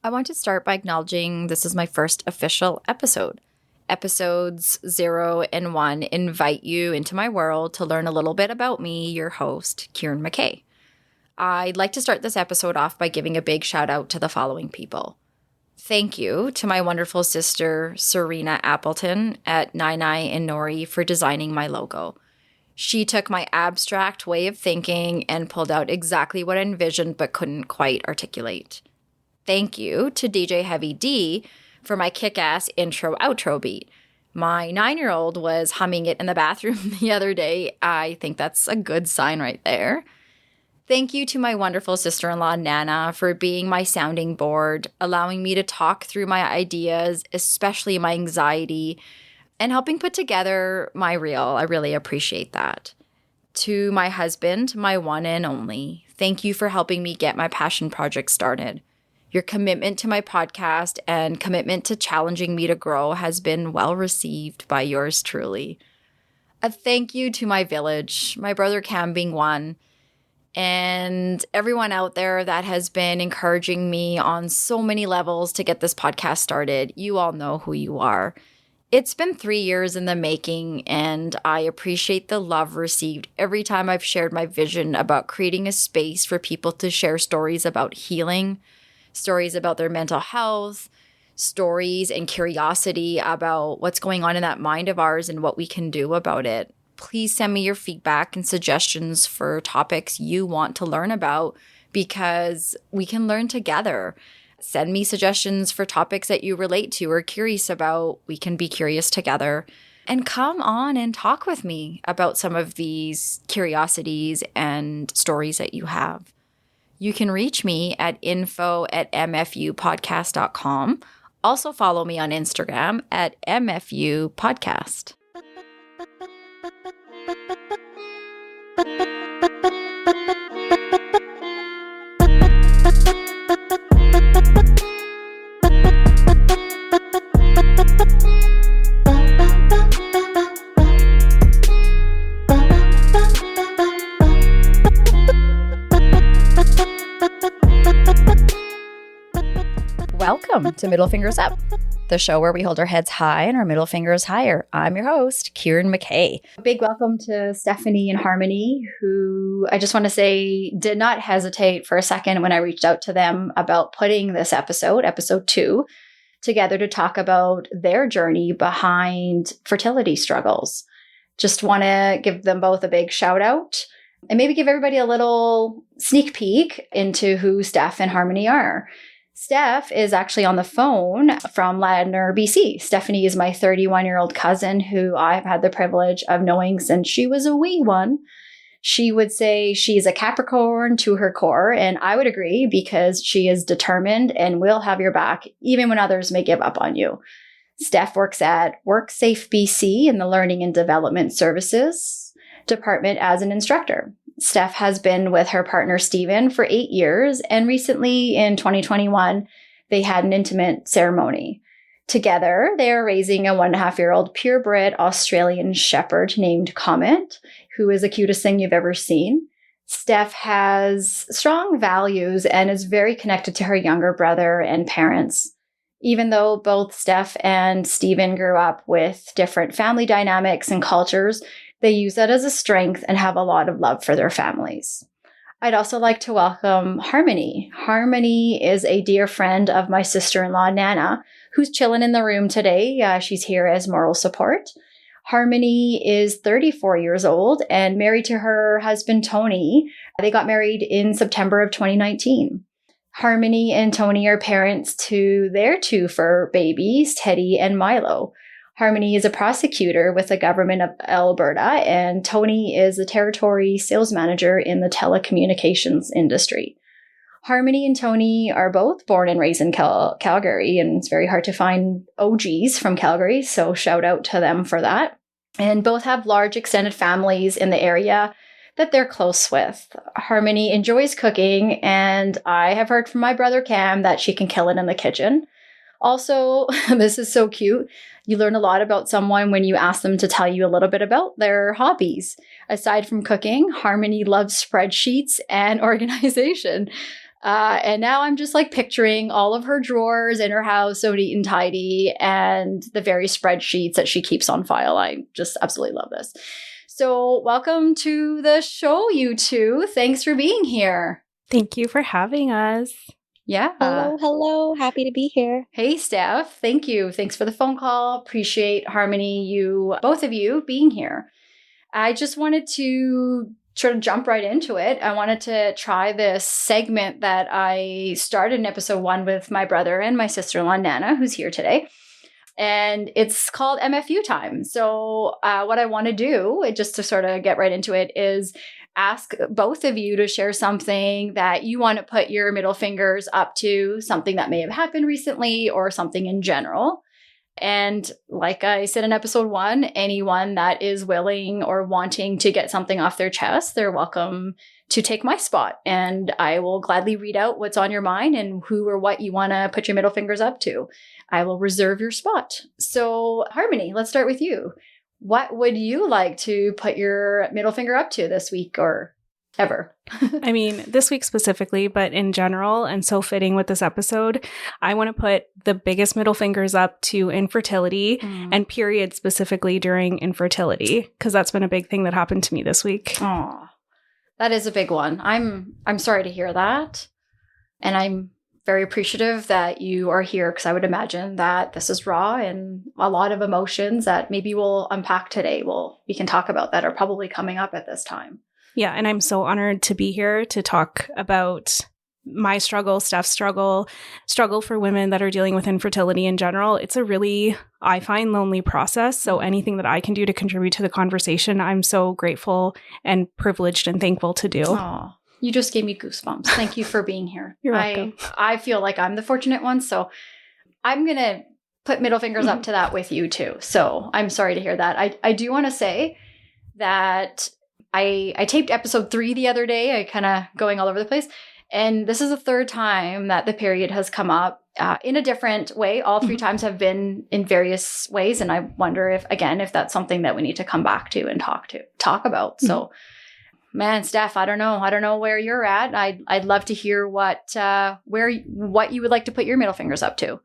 I want to start by acknowledging this is my first official episode. Episodes 0 and 1 invite you into my world to learn a little bit about me, your host, Kieran McKay. I'd like to start this episode off by giving a big shout out to the following people. Thank you to my wonderful sister, Serena Appleton at Kainai and Nori for designing my logo. She took my abstract way of thinking and pulled out exactly what I envisioned but couldn't quite articulate. Thank you to DJ Heavy D for my kick-ass intro-outro beat. My 9-year-old was humming it in the bathroom the other day. I think that's a good sign right there. Thank you to my wonderful sister-in-law, Nana, for being my sounding board, allowing me to talk through my ideas, especially my anxiety, and helping put together my reel. I really appreciate that. To my husband, my one and only, thank you for helping me get my passion project started. Your commitment to my podcast and commitment to challenging me to grow has been well received by yours truly. A thank you to my village, my brother Cam being one, and everyone out there that has been encouraging me on so many levels to get this podcast started. You all know who you are. It's been 3 years in the making, and I appreciate the love received every time I've shared my vision about creating a space for people to share stories about healing, stories about their mental health, stories and curiosity about what's going on in that mind of ours and what we can do about it. Please send me your feedback and suggestions for topics you want to learn about because we can learn together. Send me suggestions for topics that you relate to or curious about. We can be curious together. And come on and talk with me about some of these curiosities and stories that you have. You can reach me at info@mfupodcast.com. Also follow me on Instagram at mfupodcast. Welcome to Middle Fingers Up, the show where we hold our heads high and our middle fingers higher. I'm your host, Kieran McKay. A big welcome to Stephanie and Harmony, who I just want to say did not hesitate for a second when I reached out to them about putting this episode 2, together to talk about their journey behind fertility struggles. Just want to give them both a big shout out and maybe give everybody a little sneak peek into who Steph and Harmony are. Steph is actually on the phone from Ladner, BC. Stephanie is my 31-year-old cousin who I've had the privilege of knowing since she was a wee one. She would say she's a Capricorn to her core, and I would agree because she is determined and will have your back even when others may give up on you. Steph works at WorkSafe BC in the Learning and Development Services department as an instructor. Steph has been with her partner, Steven, for 8 years, and recently in 2021, they had an intimate ceremony. Together, they are raising a 1.5-year-old purebred Australian Shepherd named Comet, who is the cutest thing you've ever seen. Steph has strong values and is very connected to her younger brother and parents. Even though both Steph and Steven grew up with different family dynamics and cultures, they use that as a strength and have a lot of love for their families. I'd also like to welcome Harmony. Harmony is a dear friend of my sister-in-law, Nana, who's chilling in the room today. She's here as moral support. Harmony is 34 years old and married to her husband, Tony. They got married in September of 2019. Harmony and Tony are parents to their 2 fur babies, Teddy and Milo. Harmony is a prosecutor with the government of Alberta, and Tony is a territory sales manager in the telecommunications industry. Harmony and Tony are both born and raised in Calgary, and it's very hard to find OGs from Calgary, so shout out to them for that. And both have large extended families in the area that they're close with. Harmony enjoys cooking, and I have heard from my brother Cam that she can kill it in the kitchen. Also, this is so cute. You learn a lot about someone when you ask them to tell you a little bit about their hobbies. Aside from cooking, Harmony loves spreadsheets and organization. And now I'm just like picturing all of her drawers in her house so neat and tidy and the various spreadsheets that she keeps on file. I just absolutely love this. So welcome to the show, you two. Thanks for being here. Thank you for having us. Yeah. Hello. Happy to be here. Hey, Steph. Thank you. Thanks for the phone call. Appreciate Harmony, both of you being here. I just wanted to sort of jump right into it. I wanted to try this segment that I started in episode 1 with my brother and my sister-in-law, Nana, who's here today. And it's called MFU time. So what I want to do, just to sort of get right into it, is ask both of you to share something that you want to put your middle fingers up to, something that may have happened recently or something in general. And like I said in episode 1, anyone that is willing or wanting to get something off their chest, they're welcome to take my spot. And I will gladly read out what's on your mind and who or what you want to put your middle fingers up to. I will reserve your spot. So Harmony, let's start with you. What would you like to put your middle finger up to this week or ever? I mean, this week specifically, but in general, and so fitting with this episode, I want to put the biggest middle fingers up to infertility and period specifically during infertility, because that's been a big thing that happened to me this week. Oh, that is a big one. I'm sorry to hear that. And I'm very appreciative that you are here, because I would imagine that this is raw and a lot of emotions that maybe we'll unpack today. We can talk about that are probably coming up at this time. Yeah, and I'm so honored to be here to talk about my struggle, Steph's struggle for women that are dealing with infertility in general. It's a really, I find, lonely process. So anything that I can do to contribute to the conversation, I'm so grateful and privileged and thankful to do. Oh, you just gave me goosebumps. Thank you for being here. You're welcome. I feel like I'm the fortunate one. So I'm going to put middle fingers up to that with you too. So I'm sorry to hear that. I do want to say that I taped episode 3 the other day. I kind of going all over the place. And this is the 3rd time that the period has come up in a different way. All 3 times have been in various ways. And I wonder if that's something that we need to come back to and talk about. So, man, Steph, I don't know where you're at. I'd love to hear what you would like to put your middle fingers up to.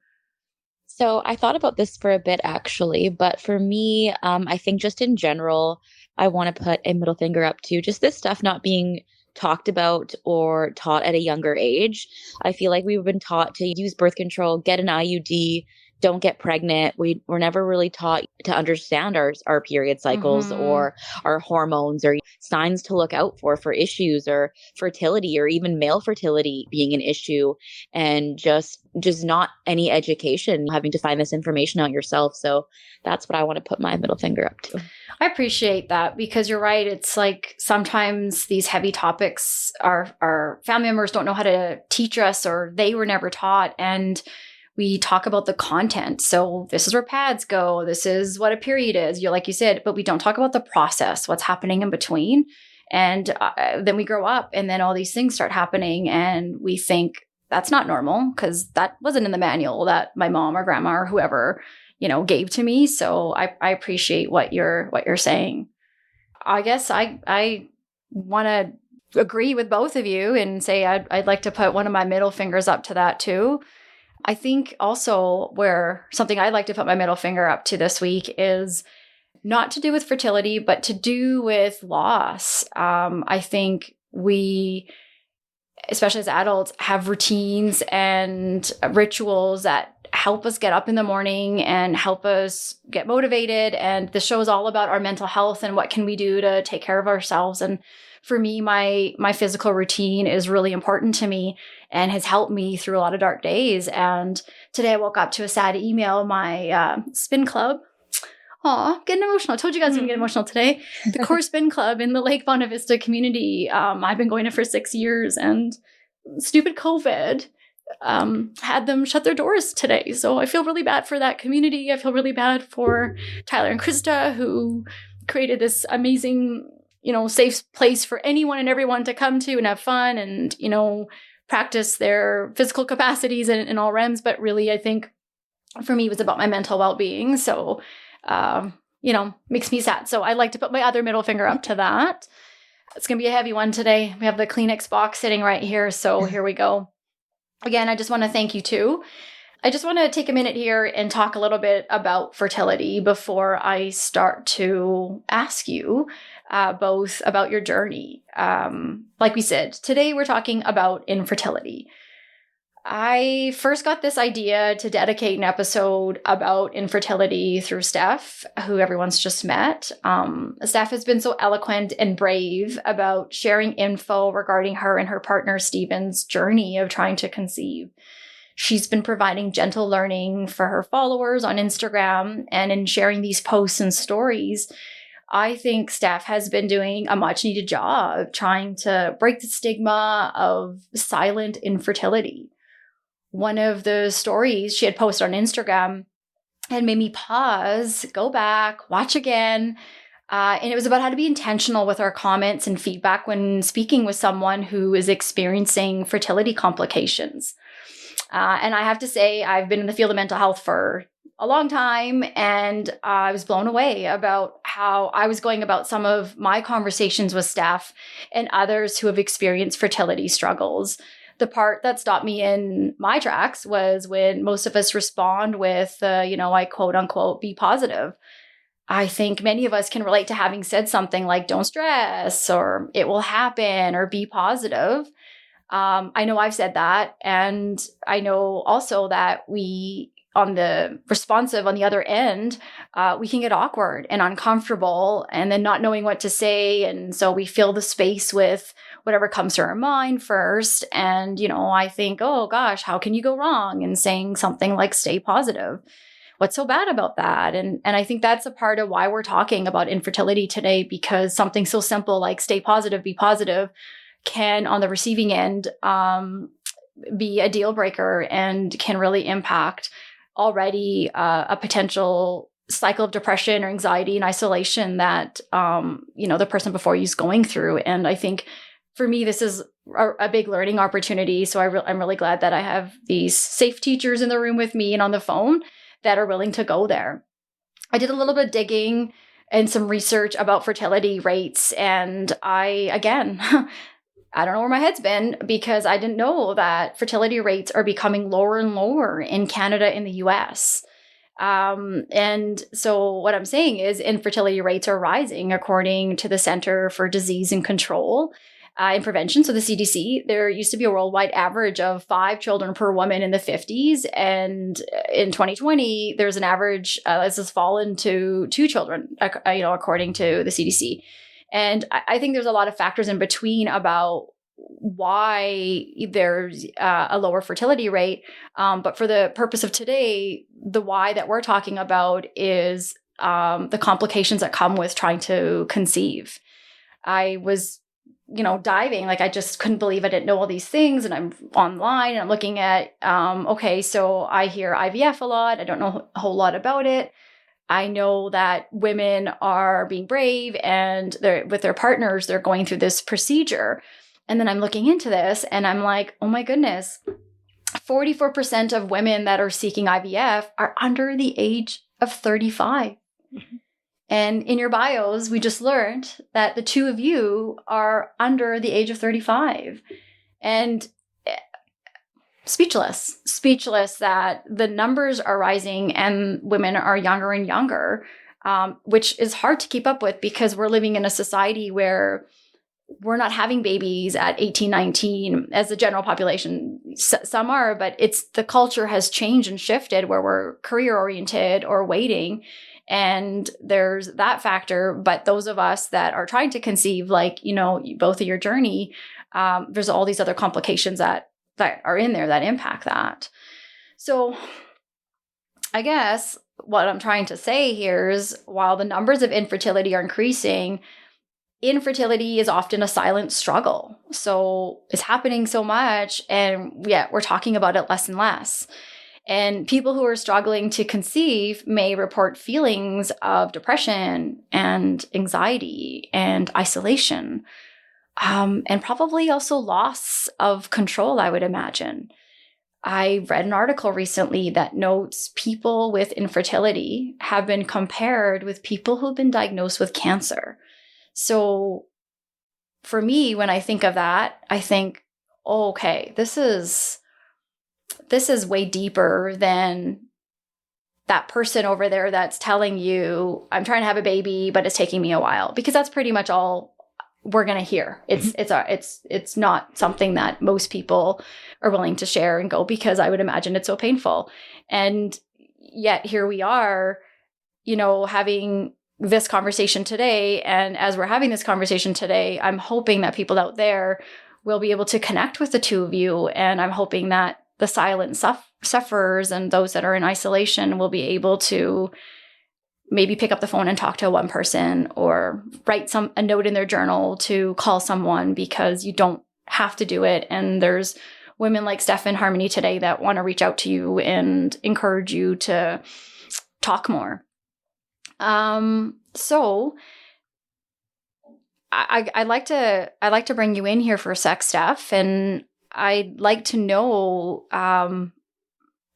So I thought about this for a bit, actually. But for me, I think just in general, I want to put a middle finger up to just this stuff not being talked about or taught at a younger age. I feel like we've been taught to use birth control, get an IUD, don't get pregnant. We were never really taught to understand our period cycles or our hormones or signs to look out for issues or fertility or even male fertility being an issue, and just not any education, having to find this information out yourself. So that's what I want to put my middle finger up to. I appreciate that, because you're right. It's like sometimes these heavy topics, our family members don't know how to teach us, or they were never taught. And we talk about the content. So this is where pads go. This is what a period is. Like you said, but we don't talk about the process, what's happening in between. And then we grow up and then all these things start happening and we think that's not normal because that wasn't in the manual that my mom or grandma or whoever, gave to me. So I appreciate what you're saying. I guess I want to agree with both of you and say I'd like to put one of my middle fingers up to that too. I think also where something I'd like to put my middle finger up to this week is not to do with fertility, but to do with loss. I think we, especially as adults, have routines and rituals that help us get up in the morning and help us get motivated. And the show is all about our mental health and what can we do to take care of ourselves. And for me, my physical routine is really important to me and has helped me through a lot of dark days. And today I woke up to a sad email. My spin club, getting emotional. I told you guys I'm going to get emotional today. The core spin club in the Lake Bonavista Vista community. I've been going to for 6 years, and stupid COVID had them shut their doors today. So I feel really bad for that community. I feel really bad for Tyler and Krista, who created this amazing, safe place for anyone and everyone to come to and have fun and, practice their physical capacities in all realms. But really, I think for me, it was about my mental well-being. So, makes me sad. So I like to put my other middle finger up to that. It's going to be a heavy one today. We have the Kleenex box sitting right here. So here we go. Again, I just want to thank you too. I just want to take a minute here and talk a little bit about fertility before I start to ask you both about your journey. Like we said, today we're talking about infertility. I first got this idea to dedicate an episode about infertility through Steph, who everyone's just met. Steph has been so eloquent and brave about sharing info regarding her and her partner Stephen's journey of trying to conceive. She's been providing gentle learning for her followers on Instagram, and in sharing these posts and stories, I think Steph has been doing a much needed job trying to break the stigma of silent infertility. One of the stories she had posted on Instagram had made me pause, go back, watch again. And it was about how to be intentional with our comments and feedback when speaking with someone who is experiencing fertility complications. And I have to say, I've been in the field of mental health for a long time, and I was blown away about how I was going about some of my conversations with staff and others who have experienced fertility struggles. The part that stopped me in my tracks was when most of us respond with, I quote unquote, be positive. I think many of us can relate to having said something like, don't stress, or it will happen, or be positive. I know I've said that. And I know also that we, on the responsive on the other end, we can get awkward and uncomfortable and then not knowing what to say. And so we fill the space with whatever comes to our mind first. And, I think, oh gosh, how can you go wrong in saying something like stay positive? What's so bad about that? And I think that's a part of why we're talking about infertility today, because something so simple like stay positive, be positive can, on the receiving end, be a deal breaker and can really impact already a potential cycle of depression or anxiety and isolation that, the person before you is going through. And I think for me, this is a big learning opportunity. So I'm really glad that I have these safe teachers in the room with me and on the phone that are willing to go there. I did a little bit of digging and some research about fertility rates. And I don't know where my head's been, because I didn't know that fertility rates are becoming lower and lower in Canada and the US. And so what I'm saying is infertility rates are rising according to the Center for Disease and Control and Prevention. So the CDC, there used to be a worldwide average of 5 children per woman in the 50s. And in 2020, there's an average, this has fallen to 2 children, according to the CDC. And I think there's a lot of factors in between about why there's a lower fertility rate. But for the purpose of today, the why that we're talking about is the complications that come with trying to conceive. I was, diving, like I just couldn't believe I didn't know all these things. And I'm online and I'm looking at, so I hear IVF a lot. I don't know a whole lot about it. I know that women are being brave and they're with their partners, they're going through this procedure. And then I'm looking into this and I'm like, oh my goodness, 44% of women that are seeking IVF are under the age of 35. Mm-hmm. And in your bios, we just learned that the two of you are under the age of 35. And speechless that the numbers are rising and women are younger and younger, which is hard to keep up with because we're living in a society where we're not having babies at 18, 19 as the general population. Some are, but the culture has changed and shifted where we're career oriented or waiting. And there's that factor. But those of us that are trying to conceive, like, both of your journey, there's all these other complications that are in there that impact that. So I guess what I'm trying to say here is while the numbers of infertility are increasing, infertility is often a silent struggle. So it's happening so much, and yet we're talking about it less and less. And people who are struggling to conceive may report feelings of depression and anxiety and isolation, and probably also loss of control, I would imagine. I read an article recently that notes people with infertility have been compared with people who've been diagnosed with cancer. So for me, when I think of that, I think, oh, okay, this is way deeper than that person over there that's telling you, I'm trying to have a baby, but it's taking me a while, because that's pretty much all we're going to hear. It's not something that most people are willing to share and go, because I would imagine it's so painful. And yet here we are, having this conversation today. And as we're having this conversation today, I'm hoping that people out there will be able to connect with the two of you. And I'm hoping that the silent sufferers and those that are in isolation will be able to maybe pick up the phone and talk to one person, or write a note in their journal to call someone, because you don't have to do it. And there's women like Steph and Harmony today that want to reach out to you and encourage you to talk more. So I like to bring you in here for a sec, Steph, and I'd like to know,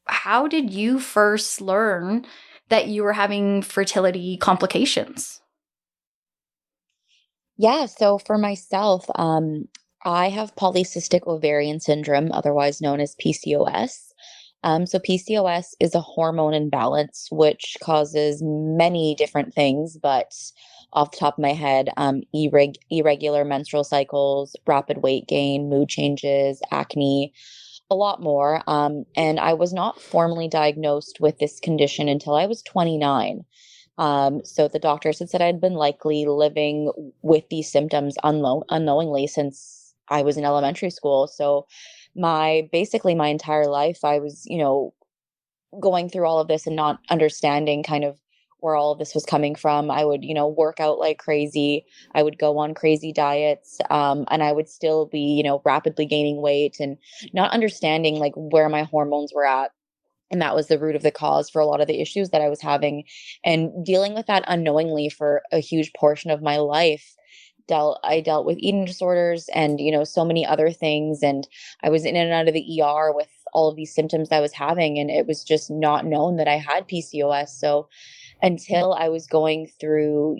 how did you first learn that you were having fertility complications? Yeah, so for myself, I have polycystic ovarian syndrome, otherwise known as PCOS. So PCOS is a hormone imbalance, which causes many different things, but off the top of my head, irregular menstrual cycles, rapid weight gain, mood changes, acne, a lot more. And I was not formally diagnosed with this condition until I was 29. So the doctors had said I'd been likely living with these symptoms unknowingly since I was in elementary school. So basically my entire life, I was, going through all of this and not understanding kind of where all of this was coming from. I would, work out like crazy. I would go on crazy diets. And I would still be, rapidly gaining weight and not understanding like where my hormones were at. And that was the root of the cause for a lot of the issues that I was having, and dealing with that unknowingly for a huge portion of my life. I dealt with eating disorders and, so many other things. And I was in and out of the ER with all of these symptoms I was having. And it was just not known that I had PCOS. So until I was going through,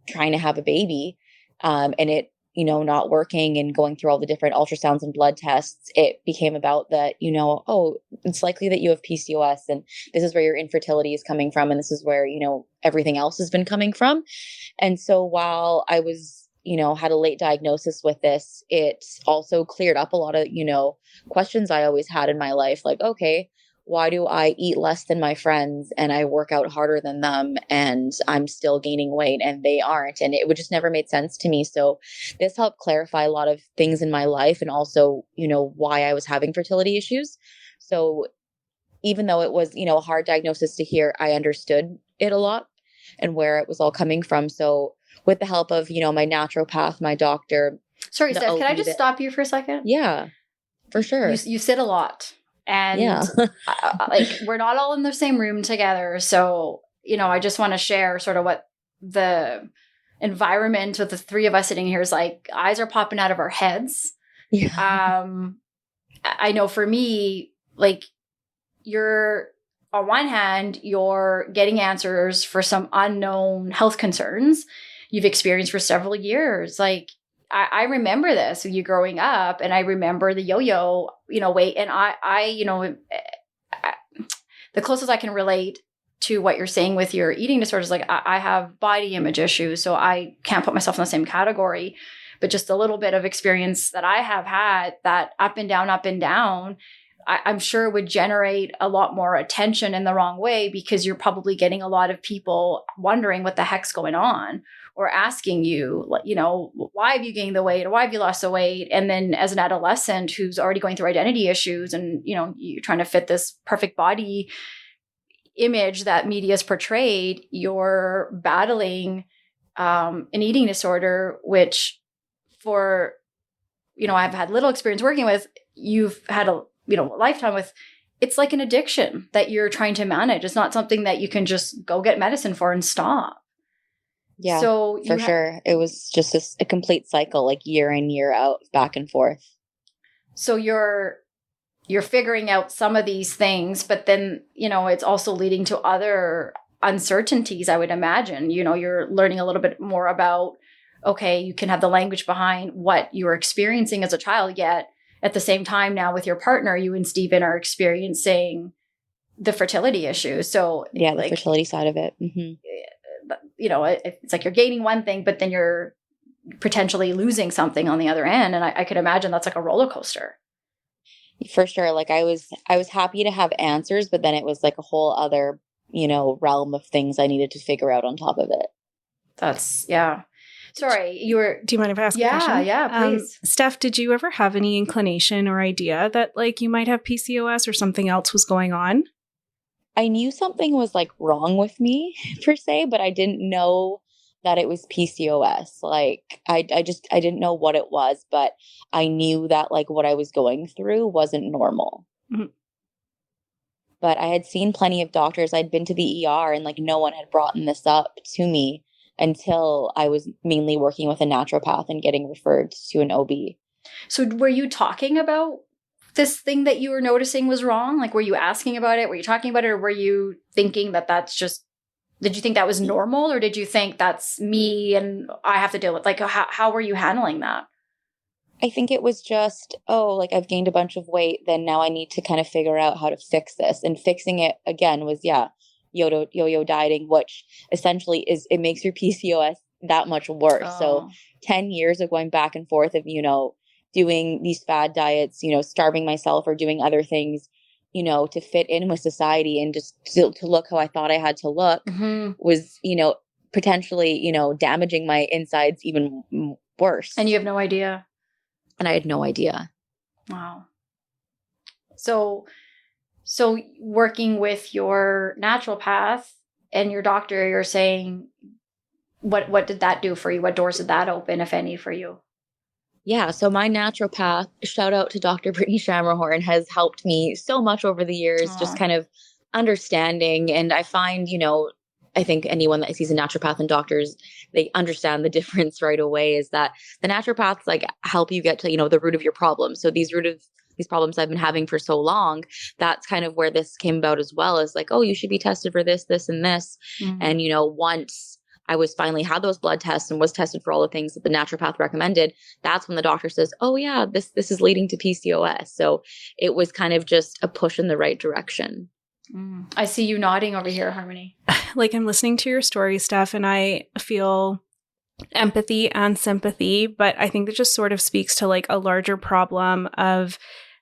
trying to have a baby, and it, not working, and going through all the different ultrasounds and blood tests, it became about that, oh, it's likely that you have PCOS, and this is where your infertility is coming from. And this is where, everything else has been coming from. And so while I was, had a late diagnosis with this, it also cleared up a lot of, questions I always had in my life. Like, okay, why do I eat less than my friends and I work out harder than them and I'm still gaining weight and they aren't? And it would just never made sense to me. So this helped clarify a lot of things in my life, and also, why I was having fertility issues. So even though it was, a hard diagnosis to hear, I understood it a lot and where it was all coming from. So with the help of, my naturopath, my doctor. Sorry, Steph, can I just stop you for a second? Yeah, for sure. You sit a lot. And like, we're not all in the same room together. So, I just want to share sort of what the environment with the three of us sitting here is like. Eyes are popping out of our heads. Yeah. I know for me, like, on one hand, you're getting answers for some unknown health concerns you've experienced for several years. Like, I remember this, you growing up, and I remember the yo-yo, weight. And I the closest I can relate to what you're saying with your eating disorders, like I have body image issues, so I can't put myself in the same category. But just a little bit of experience that I have had, that up and down, I'm sure would generate a lot more attention in the wrong way, because you're probably getting a lot of people wondering what the heck's going on, or asking you, why have you gained the weight, or why have you lost the weight? And then as an adolescent who's already going through identity issues, and, you're trying to fit this perfect body image that media's portrayed, you're battling an eating disorder, which for, I've had little experience working with, you've had a lifetime with. It's like an addiction that you're trying to manage. It's not something that you can just go get medicine for and stop. Yeah, so for sure. It was just a complete cycle, like year in, year out, back and forth. So you're figuring out some of these things, but then, it's also leading to other uncertainties, I would imagine. You're learning a little bit more about okay, you can have the language behind what you were experiencing as a child, yet at the same time now with your partner, you and Stephen are experiencing the fertility issue. So yeah, the fertility side of it. You know, it's like you're gaining one thing, but then you're potentially losing something on the other end. And I could imagine that's like a roller coaster. For sure. Like I was happy to have answers, but then it was like a whole other, you know, realm of things I needed to figure out on top of it. That's, yeah. Sorry, you were... Do you mind if I ask a question? Yeah, please. Steph, did you ever have any inclination or idea that like you might have PCOS or something else was going on? I knew something was like wrong with me per se, but I didn't know that it was PCOS. Like I didn't know what it was, but I knew that like what I was going through wasn't normal. Mm-hmm. But I had seen plenty of doctors. I'd been to the ER and like no one had brought this up to me until I was mainly working with a naturopath and getting referred to an OB. So were you talking about this thing that you were noticing was wrong? Like, were you asking about it? Were you talking about it? Or were you thinking that that's just, did you think that was normal? Or did you think that's me and I have to deal with, like, how were you handling that? I think it was just, like I've gained a bunch of weight. Then now I need to kind of figure out how to fix this. And fixing it again was, yo-yo dieting, which essentially it makes your PCOS that much worse. Oh. So 10 years of going back and forth of, you know, doing these fad diets, you know, starving myself or doing other things, you know, to fit in with society and just to look how I thought I had to look was, you know, potentially, you know, damaging my insides even worse. And you have no idea. And I had no idea. Wow. So working with your naturopath and your doctor, you're saying, what did that do for you? What doors did that open, if any, for you? Yeah. So my naturopath, shout out to Dr. Brittany Shammerhorn, has helped me so much over the years, just kind of understanding. And I find, you know, I think anyone that sees a naturopath and doctors, they understand the difference right away, is that the naturopaths like help you get to, you know, the root of your problem. So these problems I've been having for so long, that's kind of where this came about as well, as like, oh, you should be tested for this, this, and this. And, you know, once I was finally had those blood tests and was tested for all the things that the naturopath recommended, that's when the doctor says, oh yeah, this is leading to PCOS. So it was kind of just a push in the right direction. I see you nodding over here, Harmony. Like I'm listening to your story, Steph, and I feel empathy and sympathy, but I think that just sort of speaks to like a larger problem of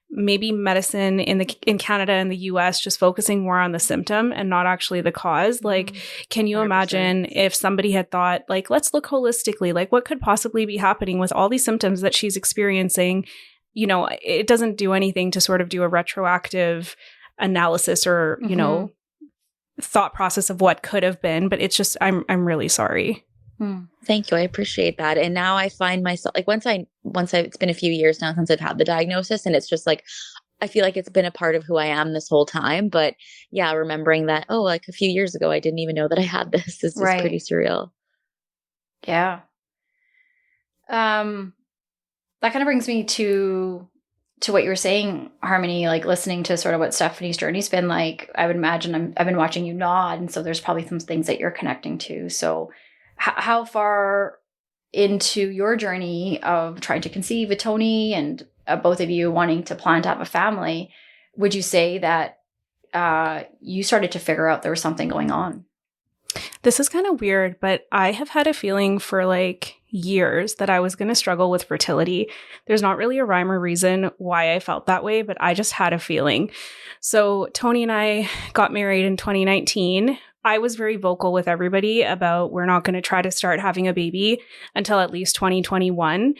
maybe medicine in Canada and the US just focusing more on the symptom and not actually the cause. Like, can you 100%. Imagine if somebody had thought, like, let's look holistically, like what could possibly be happening with all these symptoms that she's experiencing? You know, it doesn't do anything to sort of do a retroactive analysis or, you know, thought process of what could have been, but it's just, I'm really sorry. Thank you. I appreciate that. And now I find myself like it's been a few years now since I've had the diagnosis, and it's just like, I feel like it's been a part of who I am this whole time. But yeah, remembering that, like a few years ago, I didn't even know that I had this. This is pretty surreal. Yeah. That kind of brings me to what you were saying, Harmony, like listening to sort of what Stephanie's journey's been like. I would imagine I've been watching you nod. And so there's probably some things that you're connecting to. So how far into your journey of trying to conceive with Tony and both of you wanting to plan to have a family, would you say that you started to figure out there was something going on? This is kind of weird, but I have had a feeling for like years that I was going to struggle with fertility. There's not really a rhyme or reason why I felt that way, but I just had a feeling. So Tony and I got married in 2019. I was very vocal with everybody about we're not going to try to start having a baby until at least 2021,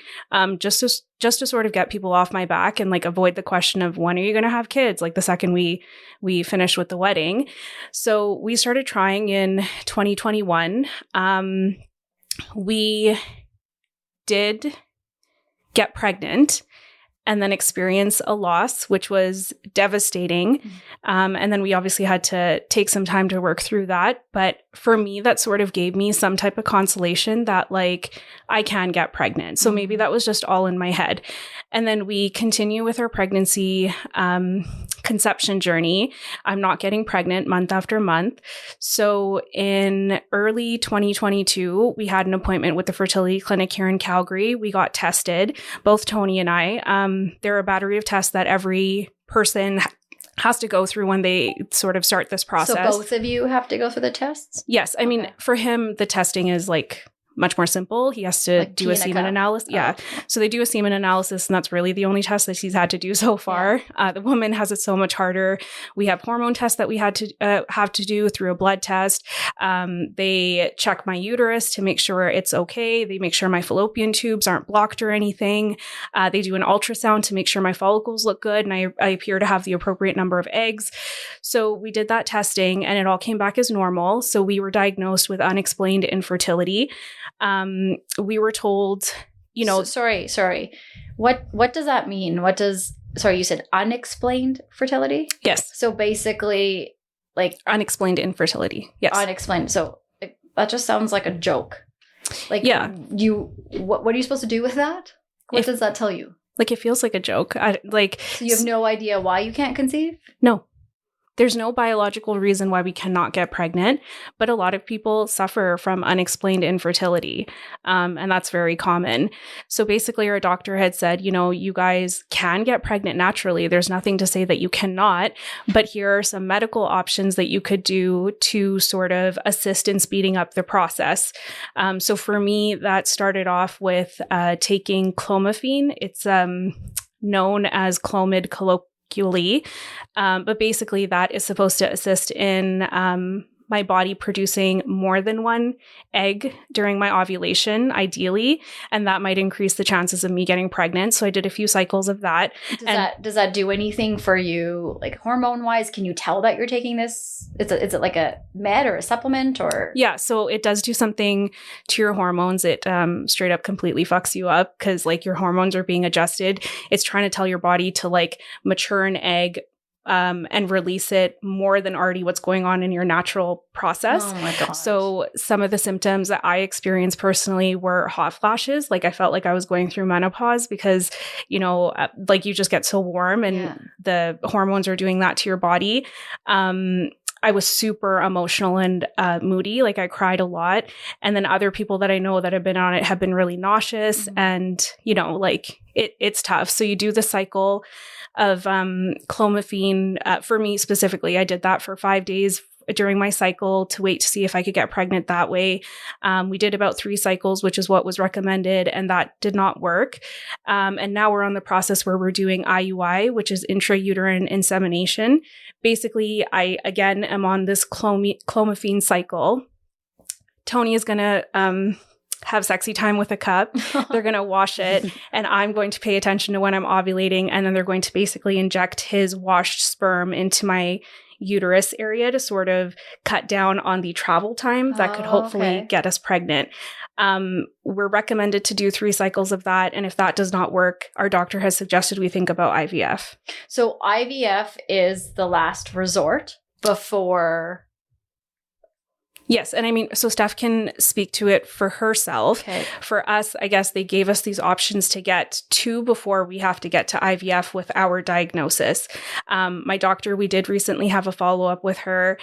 just to sort of get people off my back and like avoid the question of when are you going to have kids, like the second we finished with the wedding. So we started trying in 2021. We did get pregnant and then experience a loss, which was devastating. And then we obviously had to take some time to work through that. But for me, that sort of gave me some type of consolation that like I can get pregnant. So maybe that was just all in my head. And then we continue with our pregnancy conception journey. I'm not getting pregnant month after month. So in early 2022, we had an appointment with the fertility clinic here in Calgary. We got tested, both Tony and I. There are a battery of tests that every person has to go through when they sort of start this process. So both of you have to go through the tests? Yes. I mean, for him, the testing is like much more simple. He has to do a semen analysis. Yeah. So they do a semen analysis, and that's really the only test that he's had to do so far. Yeah. The woman has it so much harder. We have hormone tests that we had to have to do through a blood test. They check my uterus to make sure it's okay. They make sure my fallopian tubes aren't blocked or anything. They do an ultrasound to make sure my follicles look good and I appear to have the appropriate number of eggs. So we did that testing and it all came back as normal. So we were diagnosed with unexplained infertility. We were told, you know, sorry. What does that mean? Sorry, you said unexplained fertility? Yes. So basically like unexplained infertility. Yes. Unexplained. So that just sounds like a joke. Like, yeah. What are you supposed to do with that? What does that tell you? Like, it feels like a joke. So you have no idea why you can't conceive? No. There's no biological reason why we cannot get pregnant, but a lot of people suffer from unexplained infertility, and that's very common. So basically, our doctor had said, you know, you guys can get pregnant naturally. There's nothing to say that you cannot, but here are some medical options that you could do to sort of assist in speeding up the process. So for me, that started off with taking clomiphene. It's known as Clomid colloquially. But basically that is supposed to assist in my body producing more than one egg during my ovulation, ideally, and that might increase the chances of me getting pregnant. So I did a few cycles of that. Does that do anything for you, like hormone wise? Can you tell that you're taking this? Is it like a med or a supplement or? Yeah, so it does do something to your hormones. It straight up completely fucks you up because like your hormones are being adjusted. It's trying to tell your body to like mature an egg and release it more than already what's going on in your natural process. Oh my God. So some of the symptoms that I experienced personally were hot flashes. Like I felt like I was going through menopause because, you know, like you just get so warm and the hormones are doing that to your body. I was super emotional and moody. Like I cried a lot. And then other people that I know that have been on it have been really nauseous and, you know, like it's tough. So you do the cycle of clomiphene. For me specifically, I did that for 5 days during my cycle to wait to see if I could get pregnant that way. We did about 3 cycles, which is what was recommended, and that did not work. And now we're on the process where we're doing IUI, which is intrauterine insemination. Basically, I, again, am on this clomiphene cycle. Tony is going to have sexy time with a cup. They're going to wash it, and I'm going to pay attention to when I'm ovulating, and then they're going to basically inject his washed sperm into my uterus area to sort of cut down on the travel time that could hopefully get us pregnant. We're recommended to do 3 cycles of that. And if that does not work, our doctor has suggested we think about IVF. So IVF is the last resort before... Yes. And I mean, so Steph can speak to it for herself. Okay. For us, I guess they gave us these options to get to before we have to get to IVF with our diagnosis. My doctor, we did recently have a follow-up with her,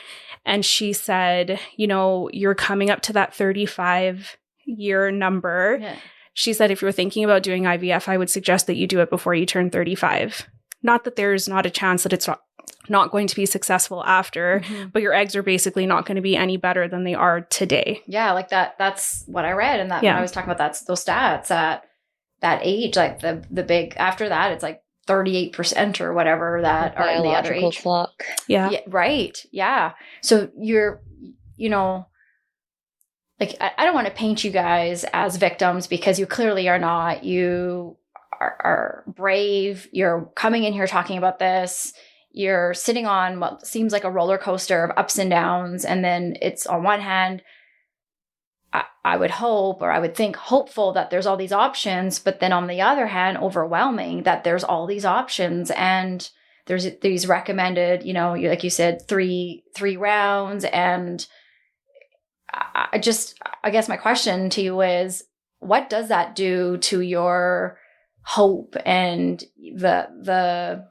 and she said, you know, you're coming up to that 35-year number. Yeah. She said, if you're thinking about doing IVF, I would suggest that you do it before you turn 35. Not that there's not a chance that it's not going to be successful after, but your eggs are basically not going to be any better than they are today. Yeah, like that's what I read. And that when I was talking about those stats at that age, like the big, after that, it's like 38% or whatever that are in the other age. Clock. Yeah. Right. Yeah. So you're, you know, like, I don't want to paint you guys as victims because you clearly are not. You are brave. You're coming in here talking about this. You're sitting on what seems like a roller coaster of ups and downs. And then it's on one hand, I would hope, or I would think hopeful that there's all these options. But then on the other hand, overwhelming that there's all these options. And there's these recommended, you know, like you said, three rounds. And I guess my question to you is, what does that do to your hope and the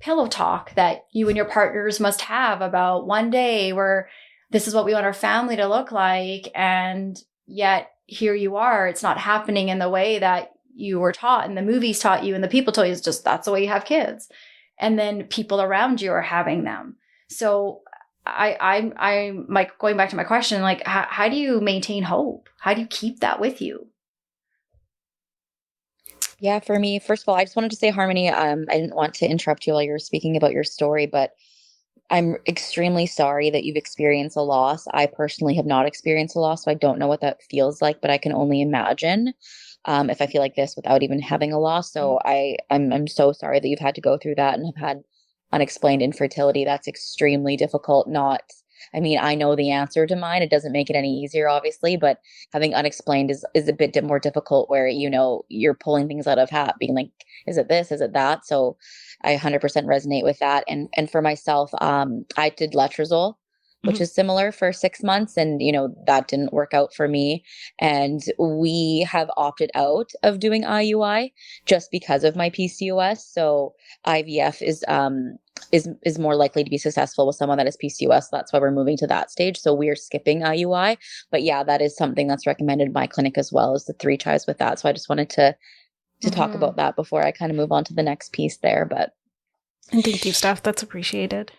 pillow talk that you and your partners must have about one day where this is what we want our family to look like, and yet here you are, it's not happening in the way that you were taught and the movies taught you and the people told you, it's just that's the way you have kids, and then people around you are having them. So I'm like, going back to my question, like, how do you maintain hope? How do you keep that with you? Yeah, for me, first of all, I just wanted to say, Harmony, I didn't want to interrupt you while you were speaking about your story, but I'm extremely sorry that you've experienced a loss. I personally have not experienced a loss, so I don't know what that feels like, but I can only imagine if I feel like this without even having a loss. So I'm so sorry that you've had to go through that and have had unexplained infertility. That's extremely difficult. I mean, I know the answer to mine. It doesn't make it any easier, obviously, but having unexplained is a bit more difficult, where, you're pulling things out of hat, being like, is it this? Is it that? So I 100% resonate with that. And for myself, I did letrozole, which is similar, for 6 months. And, that didn't work out for me. And we have opted out of doing IUI just because of my PCOS. So IVF is more likely to be successful with someone that is PCOS. That's why we're moving to that stage. So we're skipping IUI. But yeah, that is something that's recommended in my clinic as well, as the 3 tries with that. So I just wanted to talk about that before I kind of move on to the next piece there. And thank you, Steph. That's appreciated.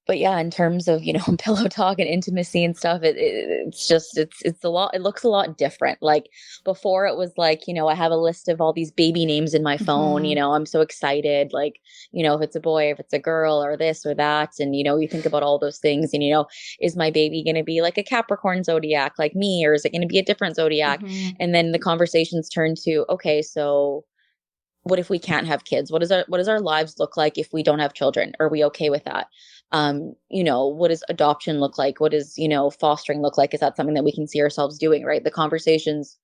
But yeah, in terms of, pillow talk and intimacy and stuff, it's a lot. It looks a lot different. Like before, it was like, I have a list of all these baby names in my phone. I'm so excited. Like, if it's a boy, if it's a girl, or this or that. And, you think about all those things. And, is my baby going to be like a Capricorn zodiac like me, or is it going to be a different zodiac? And then the conversations turn to, okay, so what if we can't have kids? What does our lives look like if we don't have children? Are we okay with that? What does adoption look like? What does, fostering look like? Is that something that we can see ourselves doing? Right. The conversations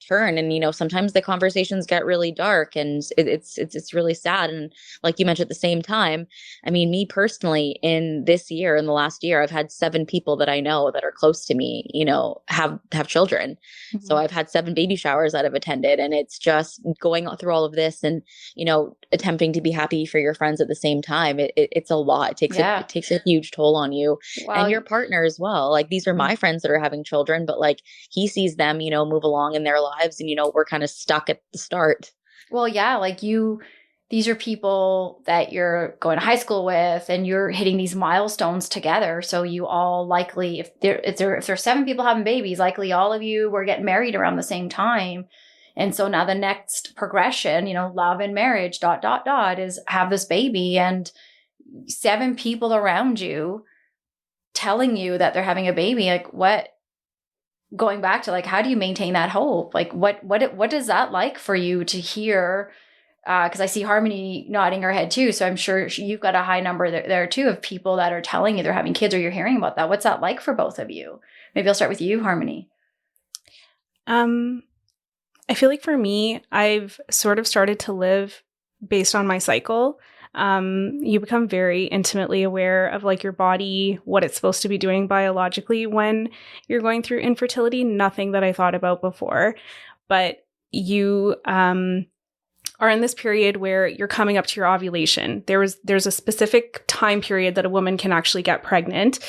turn, and, sometimes the conversations get really dark, and it's really sad. And like you mentioned, at the same time, I mean, me personally, in the last year, I've had 7 people that I know that are close to me, have children. So I've had 7 baby showers that I've attended, and it's just going through all of this and, attempting to be happy for your friends at the same time. It's a lot. It takes a huge toll on you and your partner as well. Like, these are my friends that are having children, but like, he sees them, move along in their lives, and we're kind of stuck at the start. Well, yeah, like these are people that you're going to high school with, and you're hitting these milestones together. So you all likely, if there's 7 people having babies, likely all of you were getting married around the same time. And so now the next progression, love and marriage, ... is have this baby, and 7 people around you telling you that they're having a baby. Like, what? Going back to, like, how do you maintain that hope? Like, what is that like for you to hear? Because I see Harmony nodding her head too. So I'm sure you've got a high number there too of people that are telling you they're having kids, or you're hearing about that. What's that like for both of you? Maybe I'll start with you, Harmony. I feel like for me, I've sort of started to live based on my cycle. You become very intimately aware of like your body, what it's supposed to be doing biologically when you're going through infertility. Nothing that I thought about before, but you are in this period where you're coming up to your ovulation. There's a specific time period that a woman can actually get pregnant.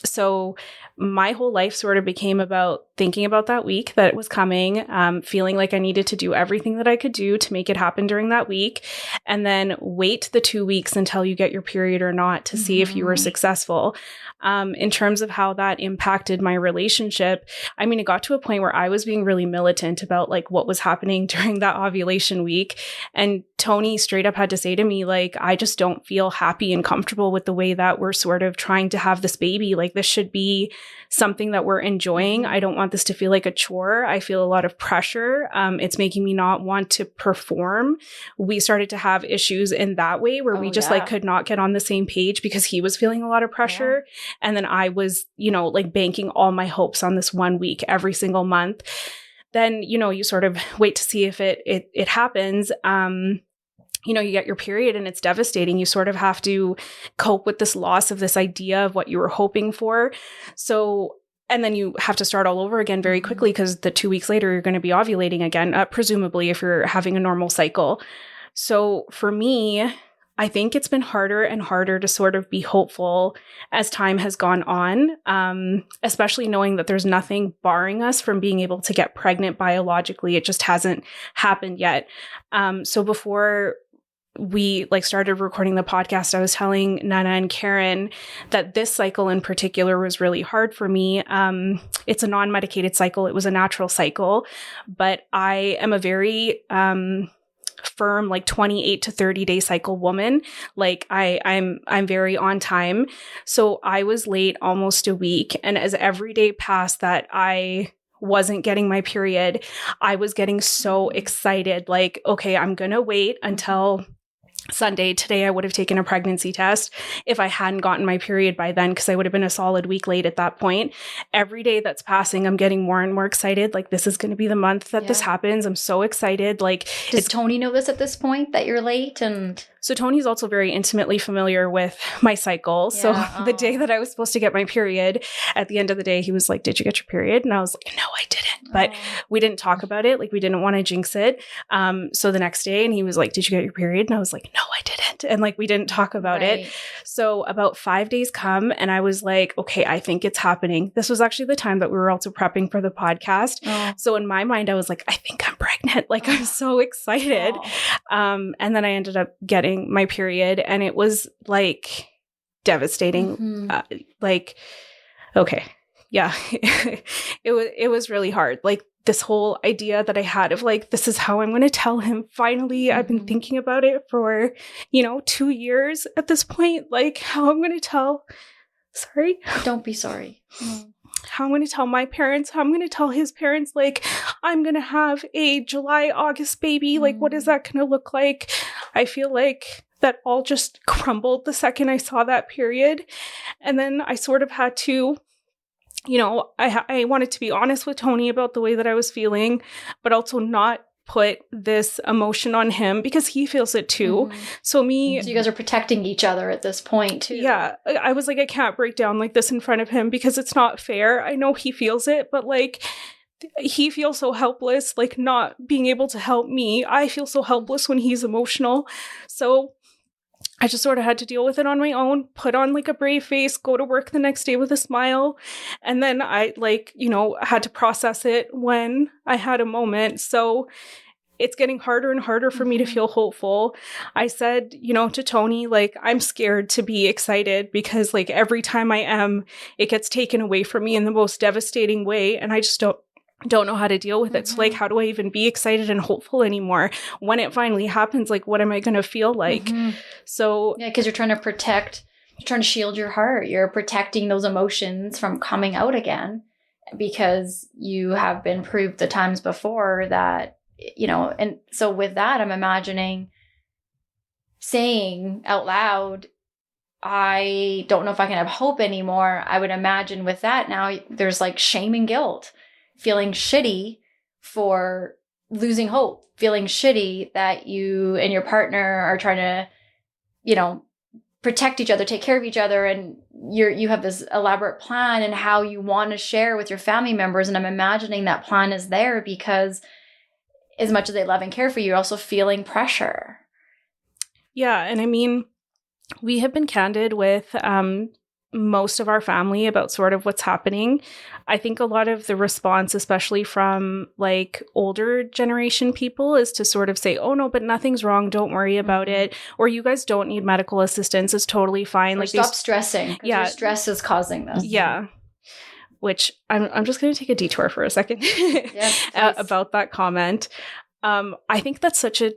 So my whole life sort of became about thinking about that week that it was coming, feeling like I needed to do everything that I could do to make it happen during that week, and then wait the 2 weeks until you get your period or not to see if you were successful. In terms of how that impacted my relationship, I mean, it got to a point where I was being really militant about like what was happening during that ovulation week. And Tony straight up had to say to me, like, I just don't feel happy and comfortable with the way that we're sort of trying to have this baby. Like, this should be something that we're enjoying. I don't want this to feel like a chore. I feel a lot of pressure. It's making me not want to perform. We started to have issues in that way where we just like could not get on the same page because he was feeling a lot of pressure. And then I was, like banking all my hopes on this 1 week every single month. Then, you sort of wait to see if it happens. you know, you get your period and it's devastating. You sort of have to cope with this loss of this idea of what you were hoping for. So, and then you have to start all over again very quickly because the 2 weeks later, you're going to be ovulating again, presumably if you're having a normal cycle. So for me, I think it's been harder and harder to sort of be hopeful as time has gone on, especially knowing that there's nothing barring us from being able to get pregnant biologically. It just hasn't happened yet. So before we started recording the podcast, I was telling Nana and Karen that this cycle in particular was really hard for me. It's a non-medicated cycle. It was a natural cycle, but I am a very firm 28 to 30 day cycle woman. I'm very on time. So I was late almost a week, and as every day passed that I wasn't getting my period, I was getting so excited. Okay, I'm gonna wait until Sunday. Today, I would have taken a pregnancy test if I hadn't gotten my period by then, because I would have been a solid week late at that point. Every day that's passing, I'm getting more and more excited. This is going to be the month that this happens. I'm so excited. Does Tony know this at this point, that you're late? And so Tony's also very intimately familiar with my cycle. So the day that I was supposed to get my period, at the end of the day, he was like, "Did you get your period?" And I was like, "No, I didn't." But we didn't talk about it. We didn't want to jinx it. So the next day, and he was like, "Did you get your period?" And I was like, "No, I didn't." And we didn't talk about it. So about 5 days come, and I was like, okay, I think it's happening. This was actually the time that we were also prepping for the podcast. So in my mind, I was like, I think I'm pregnant. I'm so excited. And then I ended up getting my period, and it was devastating. Okay. Yeah. it was really hard. This whole idea that I had of this is how I'm going to tell him. Finally, I've been thinking about it for, 2 years at this point, how I'm going to tell, sorry. Don't be sorry. How I'm going to tell my parents, how I'm going to tell his parents, I'm going to have a July, August baby. What is that going to look like? I feel like that all just crumbled the second I saw that period. And then I sort of had to, I wanted to be honest with Tony about the way that I was feeling, but also not put this emotion on him because he feels it too. So you guys are protecting each other at this point too. Yeah. I was like, I can't break down this in front of him because it's not fair. I know he feels it, but he feels so helpless, not being able to help me. I feel so helpless when he's emotional. So I just sort of had to deal with it on my own, put on a brave face, go to work the next day with a smile. And then I had to process it when I had a moment. So it's getting harder and harder for me to feel hopeful. I said, to Tony, I'm scared to be excited because every time I am, it gets taken away from me in the most devastating way. And I just don't know how to deal with it. So how do I even be excited and hopeful anymore? When it finally happens, what am I going to feel like? So yeah, because you're trying to shield your heart. You're protecting those emotions from coming out again because you have been proved the times before that, and so with that, I'm imagining saying out loud, I don't know if I can have hope anymore. I would imagine with that now there's shame and guilt. Feeling shitty for losing hope, feeling shitty that you and your partner are trying to, protect each other, take care of each other. And you have this elaborate plan and how you want to share with your family members. And I'm imagining that plan is there because as much as they love and care for you, you're also feeling pressure. Yeah. And I mean, we have been candid with, most of our family about sort of what's happening. I think a lot of the response, especially from older generation people, is to sort of say, "Oh no, but nothing's wrong. Don't worry about it." Or "You guys don't need medical assistance. It's totally fine." Or stop stressing. Yeah. Your stress is causing this. Yeah. Which I'm just going to take a detour for a second about that comment. I think that's such a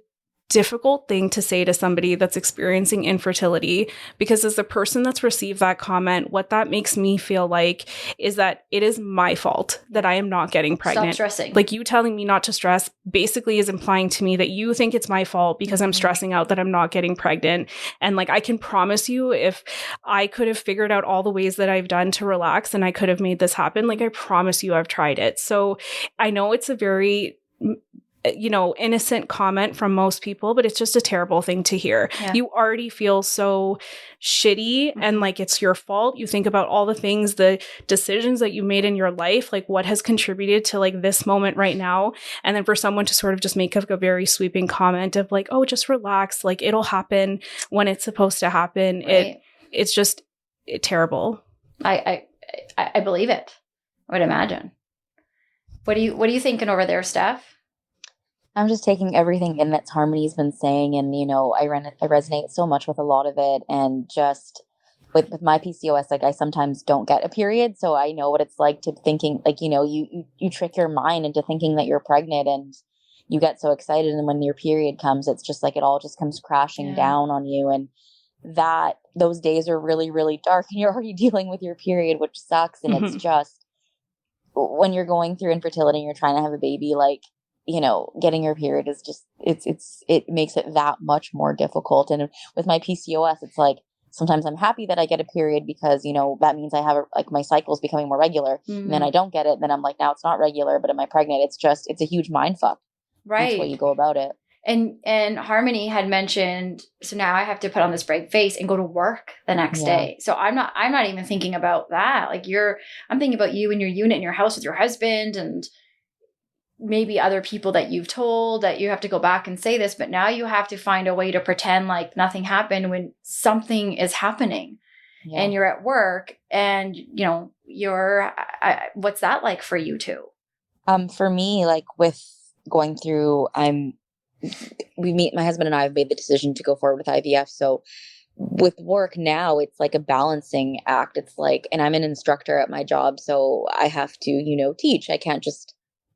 difficult thing to say to somebody that's experiencing infertility, because as the person that's received that comment, what that makes me feel like is that it is my fault that I am not getting pregnant. Stop stressing. You telling me not to stress basically is implying to me that you think it's my fault because I'm stressing out that I'm not getting pregnant. And I can promise you, if I could have figured out all the ways that I've done to relax and I could have made this happen, I promise you I've tried it. So I know it's a very innocent comment from most people, but it's just a terrible thing to hear. Yeah. You already feel so shitty and like it's your fault. You think about all the things, the decisions that you made in your life, like what has contributed to like this moment right now. And then for someone to sort of just make a very sweeping comment of like, oh, just relax. Like it'll happen when it's supposed to happen. Right. It's just terrible. I believe it. I would imagine. What are you thinking over there, Steph? I'm just taking everything in that Harmony's been saying, and I resonate so much with a lot of it, and just with my PCOS, like I sometimes don't get a period, so I know what it's like to thinking, like you trick your mind into thinking that you're pregnant, and you get so excited, and when your period comes, it's just like it all just comes crashing down on you, and that those days are really, really dark, and you're already dealing with your period, which sucks, and it's just when you're going through infertility and you're trying to have a baby, like. Getting your period is just, it makes it that much more difficult. And with my PCOS, it's like, sometimes I'm happy that I get a period because, that means I have my cycle's becoming more regular. And then I don't get it. Then I'm like, now it's not regular, but am I pregnant? It's a huge mind fuck. Right. That's the way you go about it. And Harmony had mentioned, so now I have to put on this brave face and go to work the next day. So I'm not even thinking about that. Like I'm thinking about you and your unit in your house with your husband and maybe other people that you've told that you have to go back and say this, but now you have to find a way to pretend like nothing happened when something is happening and you're at work and, what's that like for you too? For me, like with going through, my husband and I have made the decision to go forward with IVF. So with work now, it's like a balancing act. It's like, and I'm an instructor at my job, so I have to, teach. I can't just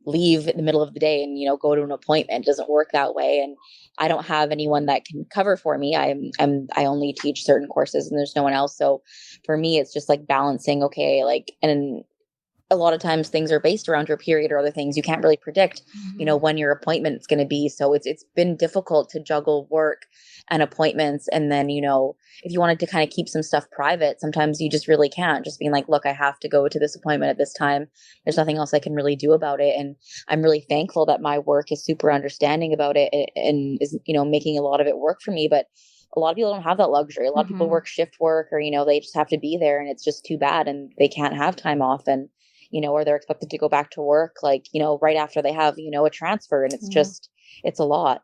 leave in the middle of the day and, go to an appointment. It doesn't work that way. And I don't have anyone that can cover for me. I only teach certain courses and there's no one else. So for me, it's just like balancing. Okay. Like, and a lot of times things are based around your period or other things. You can't really predict, when your appointment is going to be. So it's been difficult to juggle work and appointments. And then, if you wanted to kind of keep some stuff private, sometimes you just really can't. Just being like, look, I have to go to this appointment at this time. There's nothing else I can really do about it. And I'm really thankful that my work is super understanding about it and is, making a lot of it work for me. But a lot of people don't have that luxury. A lot of people work shift work or, they just have to be there and it's just too bad and they can't have time off. And or they're expected to go back to work, like, right after they have, a transfer. And it's just, it's a lot.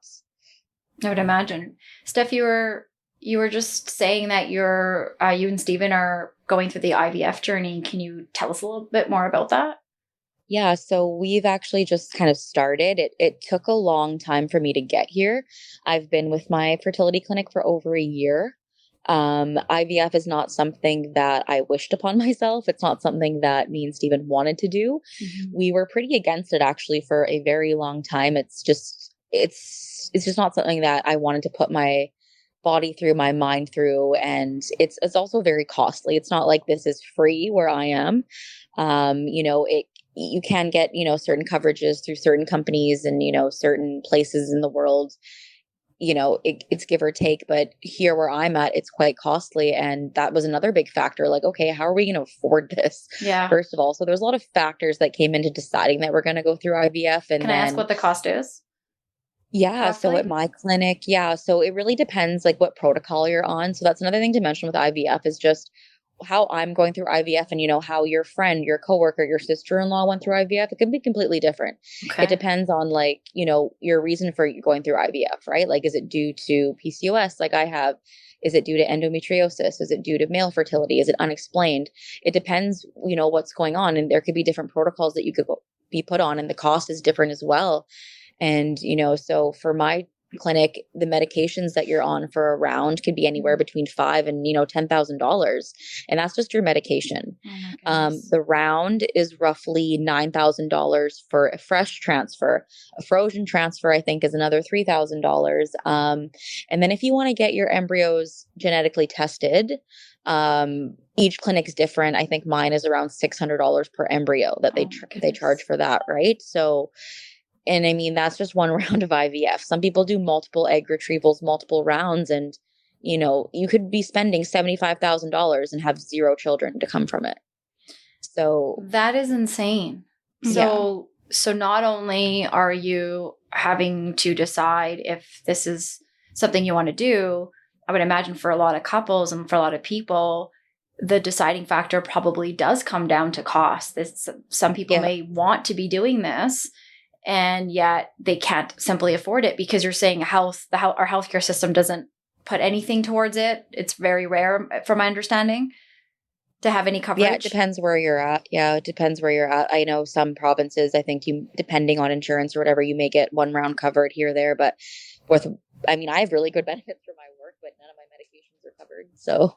I would imagine. Steph, you were just saying that you and Stephen are going through the IVF journey. Can you tell us a little bit more about that? Yeah, so we've actually just kind of started. It took a long time for me to get here. I've been with my fertility clinic for over a year. IVF is not something that I wished upon myself. It's not something that me and Stephen wanted to do. We were pretty against it actually for a very long time. It's just not something that I wanted to put my body through, my mind through. And it's also very costly. It's not like this is free where I am. You can get, certain coverages through certain companies and, certain places in the world. It's give or take, but here where I'm at, it's quite costly. And that was another big factor. Like, okay, how are we going to afford this? Yeah. First of all, so there's a lot of factors that came into deciding that we're going to go through IVF. And can I ask what the cost is? Yeah. Roughly? So at my clinic, so it really depends like what protocol you're on. So that's another thing to mention with IVF is just how I'm going through IVF and, how your friend, your coworker, your sister-in-law went through IVF. It could be completely different. Okay. It depends on like, your reason for going through IVF, right? Like, is it due to PCOS like I have? Is it due to endometriosis? Is it due to male fertility? Is it unexplained? It depends, what's going on. And there could be different protocols that you could be put on and the cost is different as well. And, so for my clinic, the medications that you're on for a round could be anywhere between $5,000 and $10,000, and that's just your medication. The round is roughly $9,000 for a fresh transfer. A frozen transfer, I think, is another $3,000. And then if you want to get your embryos genetically tested, each clinic's different. I think mine is around $600 per embryo that they charge for that, right? So. And I mean, that's just one round of IVF. Some people do multiple egg retrievals, multiple rounds, and, you could be spending $75,000 and have 0 children to come from it. So that is insane. So So not only are you having to decide if this is something you want to do, I would imagine for a lot of couples and for a lot of people, the deciding factor probably does come down to cost. Some people may want to be doing this, and yet they can't simply afford it because you're saying our healthcare system doesn't put anything towards it. It's very rare, from my understanding, to have any coverage. Yeah, it depends where you're at. I know some provinces, I think depending on insurance or whatever, you may get one round covered here or there. But I have really good benefits for my work, but none of my medications are covered. So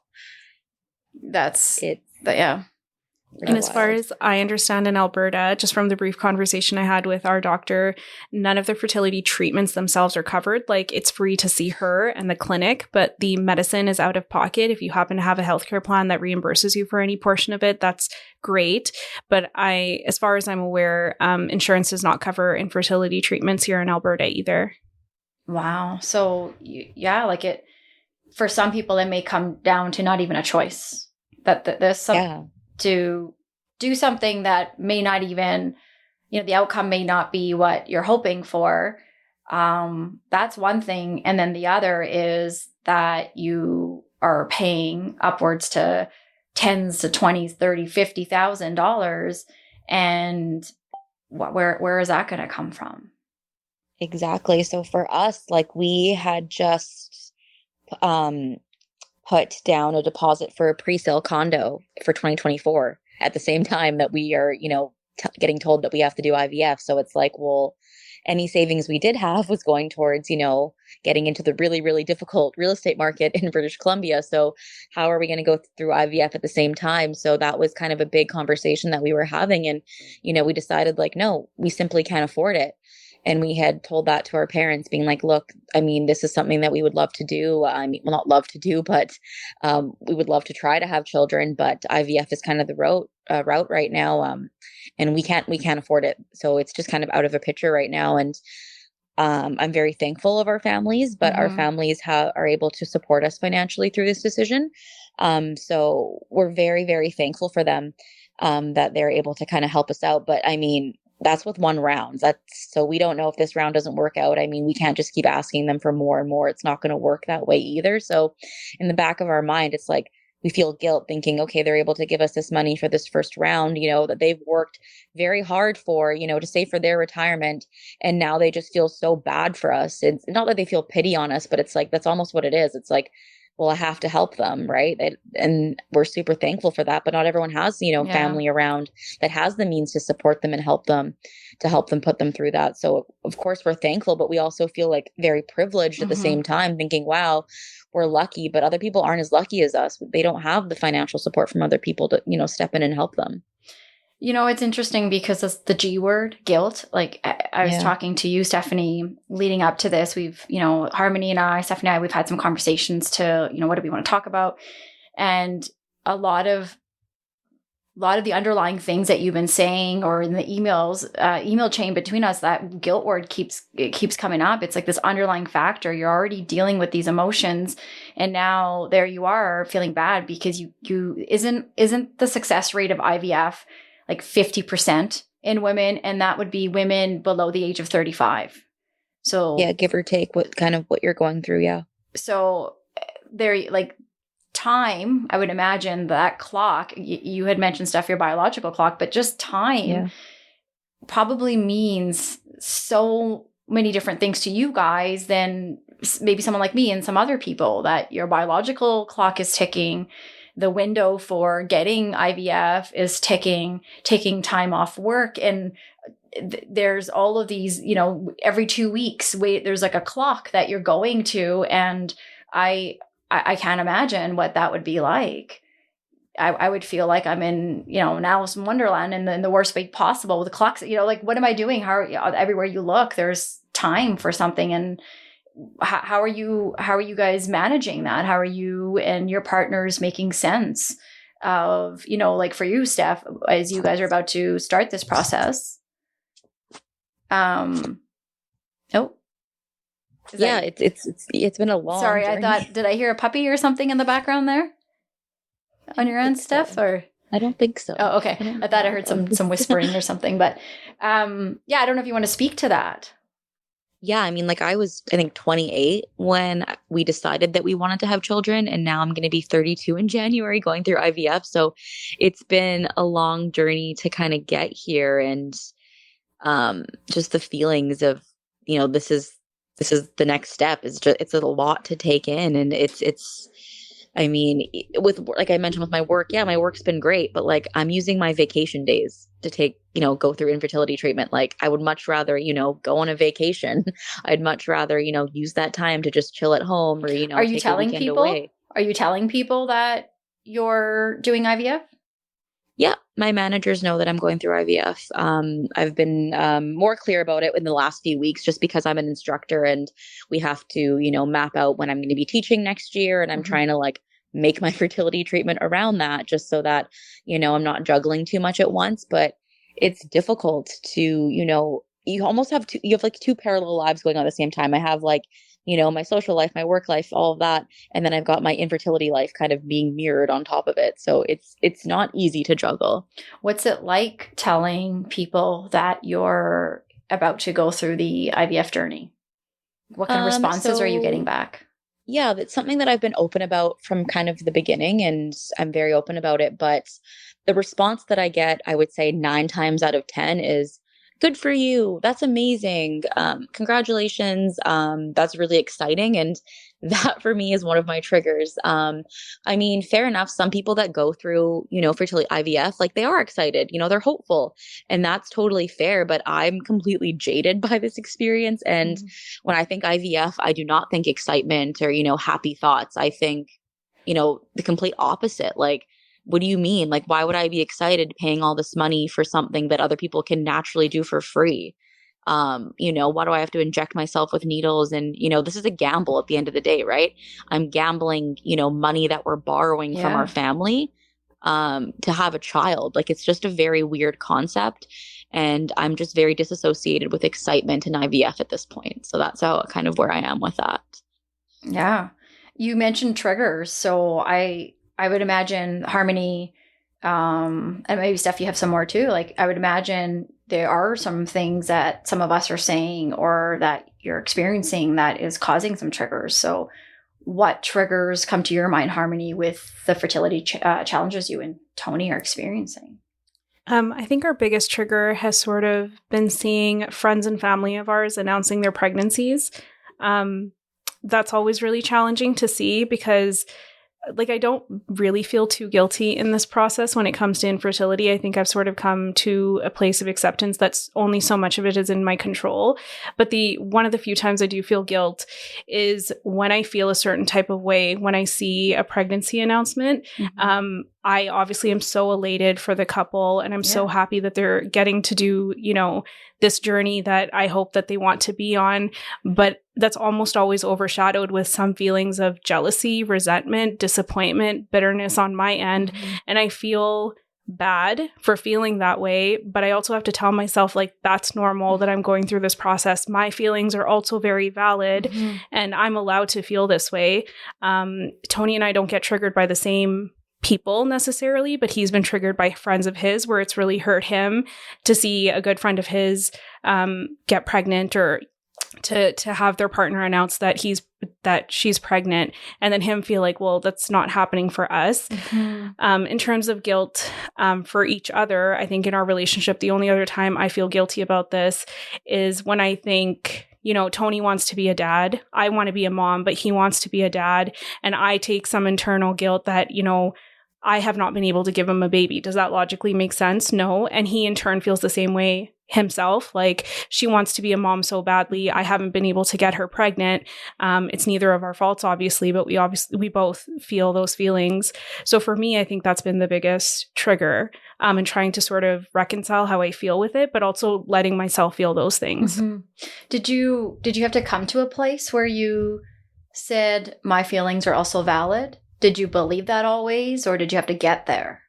And as far as I understand in Alberta, just from the brief conversation I had with our doctor, none of the fertility treatments themselves are covered. Like, it's free to see her and the clinic, but the medicine is out of pocket. If you happen to have a healthcare plan that reimburses you for any portion of it, that's great. But as far as I'm aware, insurance does not cover infertility treatments here in Alberta either. Wow. So for some people, it may come down to not even a choice. That there's some to do something that may not even, the outcome may not be what you're hoping for. That's one thing. And then the other is that you are paying upwards to tens to 20s, 30, $50,000. And where is that going to come from? Exactly. So for us, like, we had just put down a deposit for a pre-sale condo for 2024 at the same time that we are, getting told that we have to do IVF. So it's like, well, any savings we did have was going towards, getting into the really, really difficult real estate market in British Columbia. So how are we going to go through IVF at the same time? So that was kind of a big conversation that we were having. And, we decided, like, no, we simply can't afford it. And we had told that to our parents, being like, look, this is something that we would love to do. Not love to do, but we would love to try to have children. But IVF is kind of the route right now. And we can't afford it. So it's just kind of out of a picture right now. And I'm very thankful of our families, but our families are able to support us financially through this decision. So we're very, very thankful for them, that they're able to kind of help us out. But that's with one round. So we don't know if this round doesn't work out. We can't just keep asking them for more and more. It's not going to work that way either. So in the back of our mind, it's like, we feel guilt thinking, okay, they're able to give us this money for this first round, that they've worked very hard for, to save for their retirement. And now they just feel so bad for us. It's not that they feel pity on us, but it's like, that's almost what it is. It's like, well, I have to help them, right? And we're super thankful for that. But not everyone has, family around that has the means to support them and help them put them through that. So of course we're thankful, but we also feel like very privileged at the same time, thinking, wow, we're lucky, but other people aren't as lucky as us. They don't have the financial support from other people to, step in and help them. It's interesting because it's the G word, guilt. Like I was talking to you, Stephanie, leading up to this. We've, Harmony and I, Stephanie and I, we've had some conversations to, what do we want to talk about? And a lot of the underlying things that you've been saying, or in the email chain between us, that guilt word keeps coming up. It's like this underlying factor. You're already dealing with these emotions, and now there you are feeling bad because isn't the success rate of IVF like 50% in women, and that would be women below the age of 35. So yeah, give or take what you're going through. Yeah. So there, like, time, I would imagine that clock, you had mentioned stuff, your biological clock, but just time probably means so many different things to you guys than maybe someone like me and some other people, that your biological clock is ticking. The window for getting IVF is ticking, taking time off work. And there's all of these, every 2 weeks, there's like a clock that you're going to. And I can't imagine what that would be like. I would feel like I'm in, Alice in Wonderland in the worst way possible with the clocks, like, what am I doing? Everywhere you look, there's time for something. And how are you guys managing that? How are you and your partners making sense of, like for you, Steph, as you guys are about to start this process? It's been a long Sorry, journey. I thought, did I hear a puppy or something in the background there on your end, Steph? Or I don't think so. Oh, okay. I thought I heard some whispering or something, but I don't know if you want to speak to that. Yeah, I mean, like I was, I think 28 when we decided that we wanted to have children, and now I'm going to be 32 in January going through IVF. So it's been a long journey to kind of get here, and just the feelings of, this is the next step. It's a lot to take in, and it's I mean, with, like I mentioned with my work, yeah, my work's been great, but like I'm using my vacation days to take, go through infertility treatment. Like I would much rather, go on a vacation. I'd much rather, use that time to just chill at home, or, Are you take telling a weekend people? away. Are you telling people that you're doing IVF? Yeah, my managers know that I'm going through IVF. I've been more clear about it in the last few weeks, just because I'm an instructor and we have to, map out when I'm going to be teaching next year. And I'm trying to like make my fertility treatment around that, just so that, I'm not juggling too much at once. But it's difficult to, you almost have like two parallel lives going on at the same time. I have like, my social life, my work life, all of that. And then I've got my infertility life kind of being mirrored on top of it. So it's not easy to juggle. What's it like telling people that you're about to go through the IVF journey? What kind of responses are you getting back? Yeah, that's something that I've been open about from kind of the beginning, and I'm very open about it. But the response that I get, I would say 9 times out of 10 is, good for you. That's amazing. Congratulations. That's really exciting. And that for me is one of my triggers. I mean, fair enough. Some people that go through, fertility IVF, like they are excited, they're hopeful, and that's totally fair. But I'm completely jaded by this experience. And when I think IVF, I do not think excitement or, happy thoughts. I think, the complete opposite. Like, what do you mean? Like, why would I be excited paying all this money for something that other people can naturally do for free? Why do I have to inject myself with needles? And, this is a gamble at the end of the day, right? I'm gambling, money that we're borrowing from our family, to have a child. Like, it's just a very weird concept. And I'm just very disassociated with excitement in IVF at this point. So that's how kind of where I am with that. Yeah. You mentioned triggers. So I would imagine, Harmony, and maybe Steph, you have some more too. Like, I would imagine there are some things that some of us are saying or that you're experiencing that is causing some triggers. So what triggers come to your mind, Harmony, with the fertility challenges you and Tony are experiencing? I think our biggest trigger has sort of been seeing friends and family of ours announcing their pregnancies. That's always really challenging to see, because like, I don't really feel too guilty in this process when it comes to infertility. I think I've sort of come to a place of acceptance that's only so much of it is in my control. But one of the few times I do feel guilt is when I feel a certain type of way when I see a pregnancy announcement. I obviously am so elated for the couple, and I'm so happy that they're getting to do, this journey that I hope that they want to be on. But that's almost always overshadowed with some feelings of jealousy, resentment, disappointment, bitterness on my end. And I feel bad for feeling that way, but I also have to tell myself, like, that's normal that I'm going through this process. My feelings are also very valid, and I'm allowed to feel this way. Tony and I don't get triggered by the same people necessarily, but he's been triggered by friends of his where it's really hurt him to see a good friend of his get pregnant, or to have their partner announce that she's pregnant, and then him feel like, well, that's not happening for us. In terms of guilt for each other, I think in our relationship, the only other time I feel guilty about this is when I think, Tony wants to be a dad. I want to be a mom, but he wants to be a dad. And I take some internal guilt that, I have not been able to give him a baby. Does that logically make sense? No. And he in turn feels the same way himself. Like, she wants to be a mom so badly. I haven't been able to get her pregnant. It's neither of our faults, obviously, but we both feel those feelings. So for me, I think that's been the biggest trigger, and trying to sort of reconcile how I feel with it, but also letting myself feel those things. Did you have to come to a place where you said, my feelings are also valid? Did you believe that always, or did you have to get there?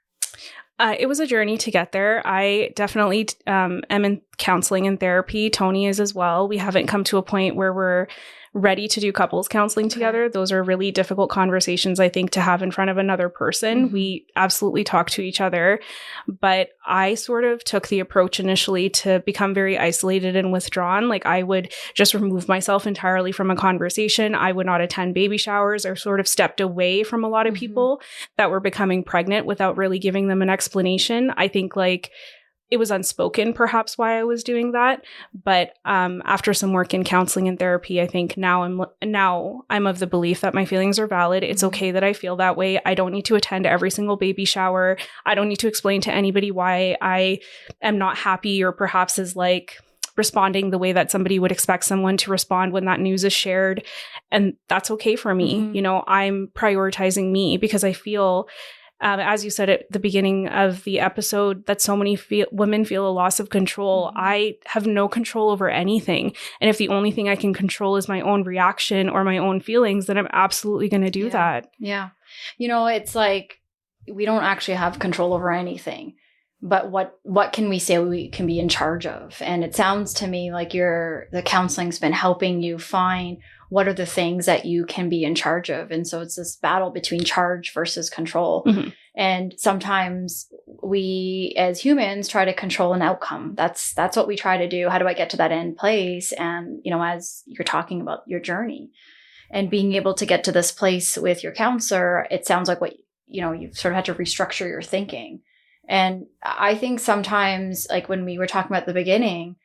It was a journey to get there. I definitely am in counseling and therapy. Tony is as well. We haven't come to a point where we're ready to do couples counseling together. Those are really difficult conversations, I think, to have in front of another person. We absolutely talk to each other, but I sort of took the approach initially to become very isolated and withdrawn. Like I would just remove myself entirely from a conversation. I would not attend baby showers, or sort of stepped away from a lot of people that were becoming pregnant without really giving them an explanation. I think like it was unspoken, perhaps, why I was doing that. But after some work in counseling and therapy, I think now I'm of the belief that my feelings are valid. It's okay that I feel that way. I don't need to attend every single baby shower. I don't need to explain to anybody why I am not happy, or perhaps is like responding the way that somebody would expect someone to respond when that news is shared. And that's okay for me. You know, I'm prioritizing me because I feel, as you said at the beginning of the episode, that so many women feel a loss of control. I have no control over anything. And if the only thing I can control is my own reaction or my own feelings, then I'm absolutely going to do that. Yeah. You know, it's like we don't actually have control over anything. But what can we say we can be in charge of? And it sounds to me like the counseling's been helping you find what are the things that you can be in charge of. And so it's this battle between charge versus control. And sometimes we as humans try to control an outcome. That's what we try to do. How do I get to that end place? And, you know, as you're talking about your journey and being able to get to this place with your counselor, it sounds like you've sort of had to restructure your thinking. And I think sometimes, like when we were talking about at the beginning,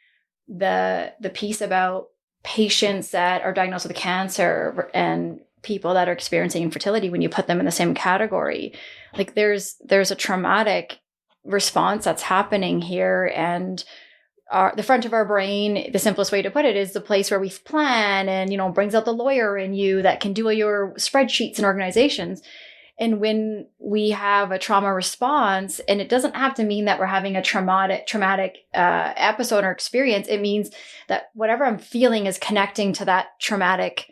the piece about patients that are diagnosed with cancer and people that are experiencing infertility, when you put them in the same category, like there's a traumatic response that's happening here. And the front of our brain, the simplest way to put it, is the place where we plan and, you know, brings out the lawyer in you that can do all your spreadsheets and organizations. And when we have a trauma response, and it doesn't have to mean that we're having a traumatic episode or experience, it means that whatever I'm feeling is connecting to that traumatic,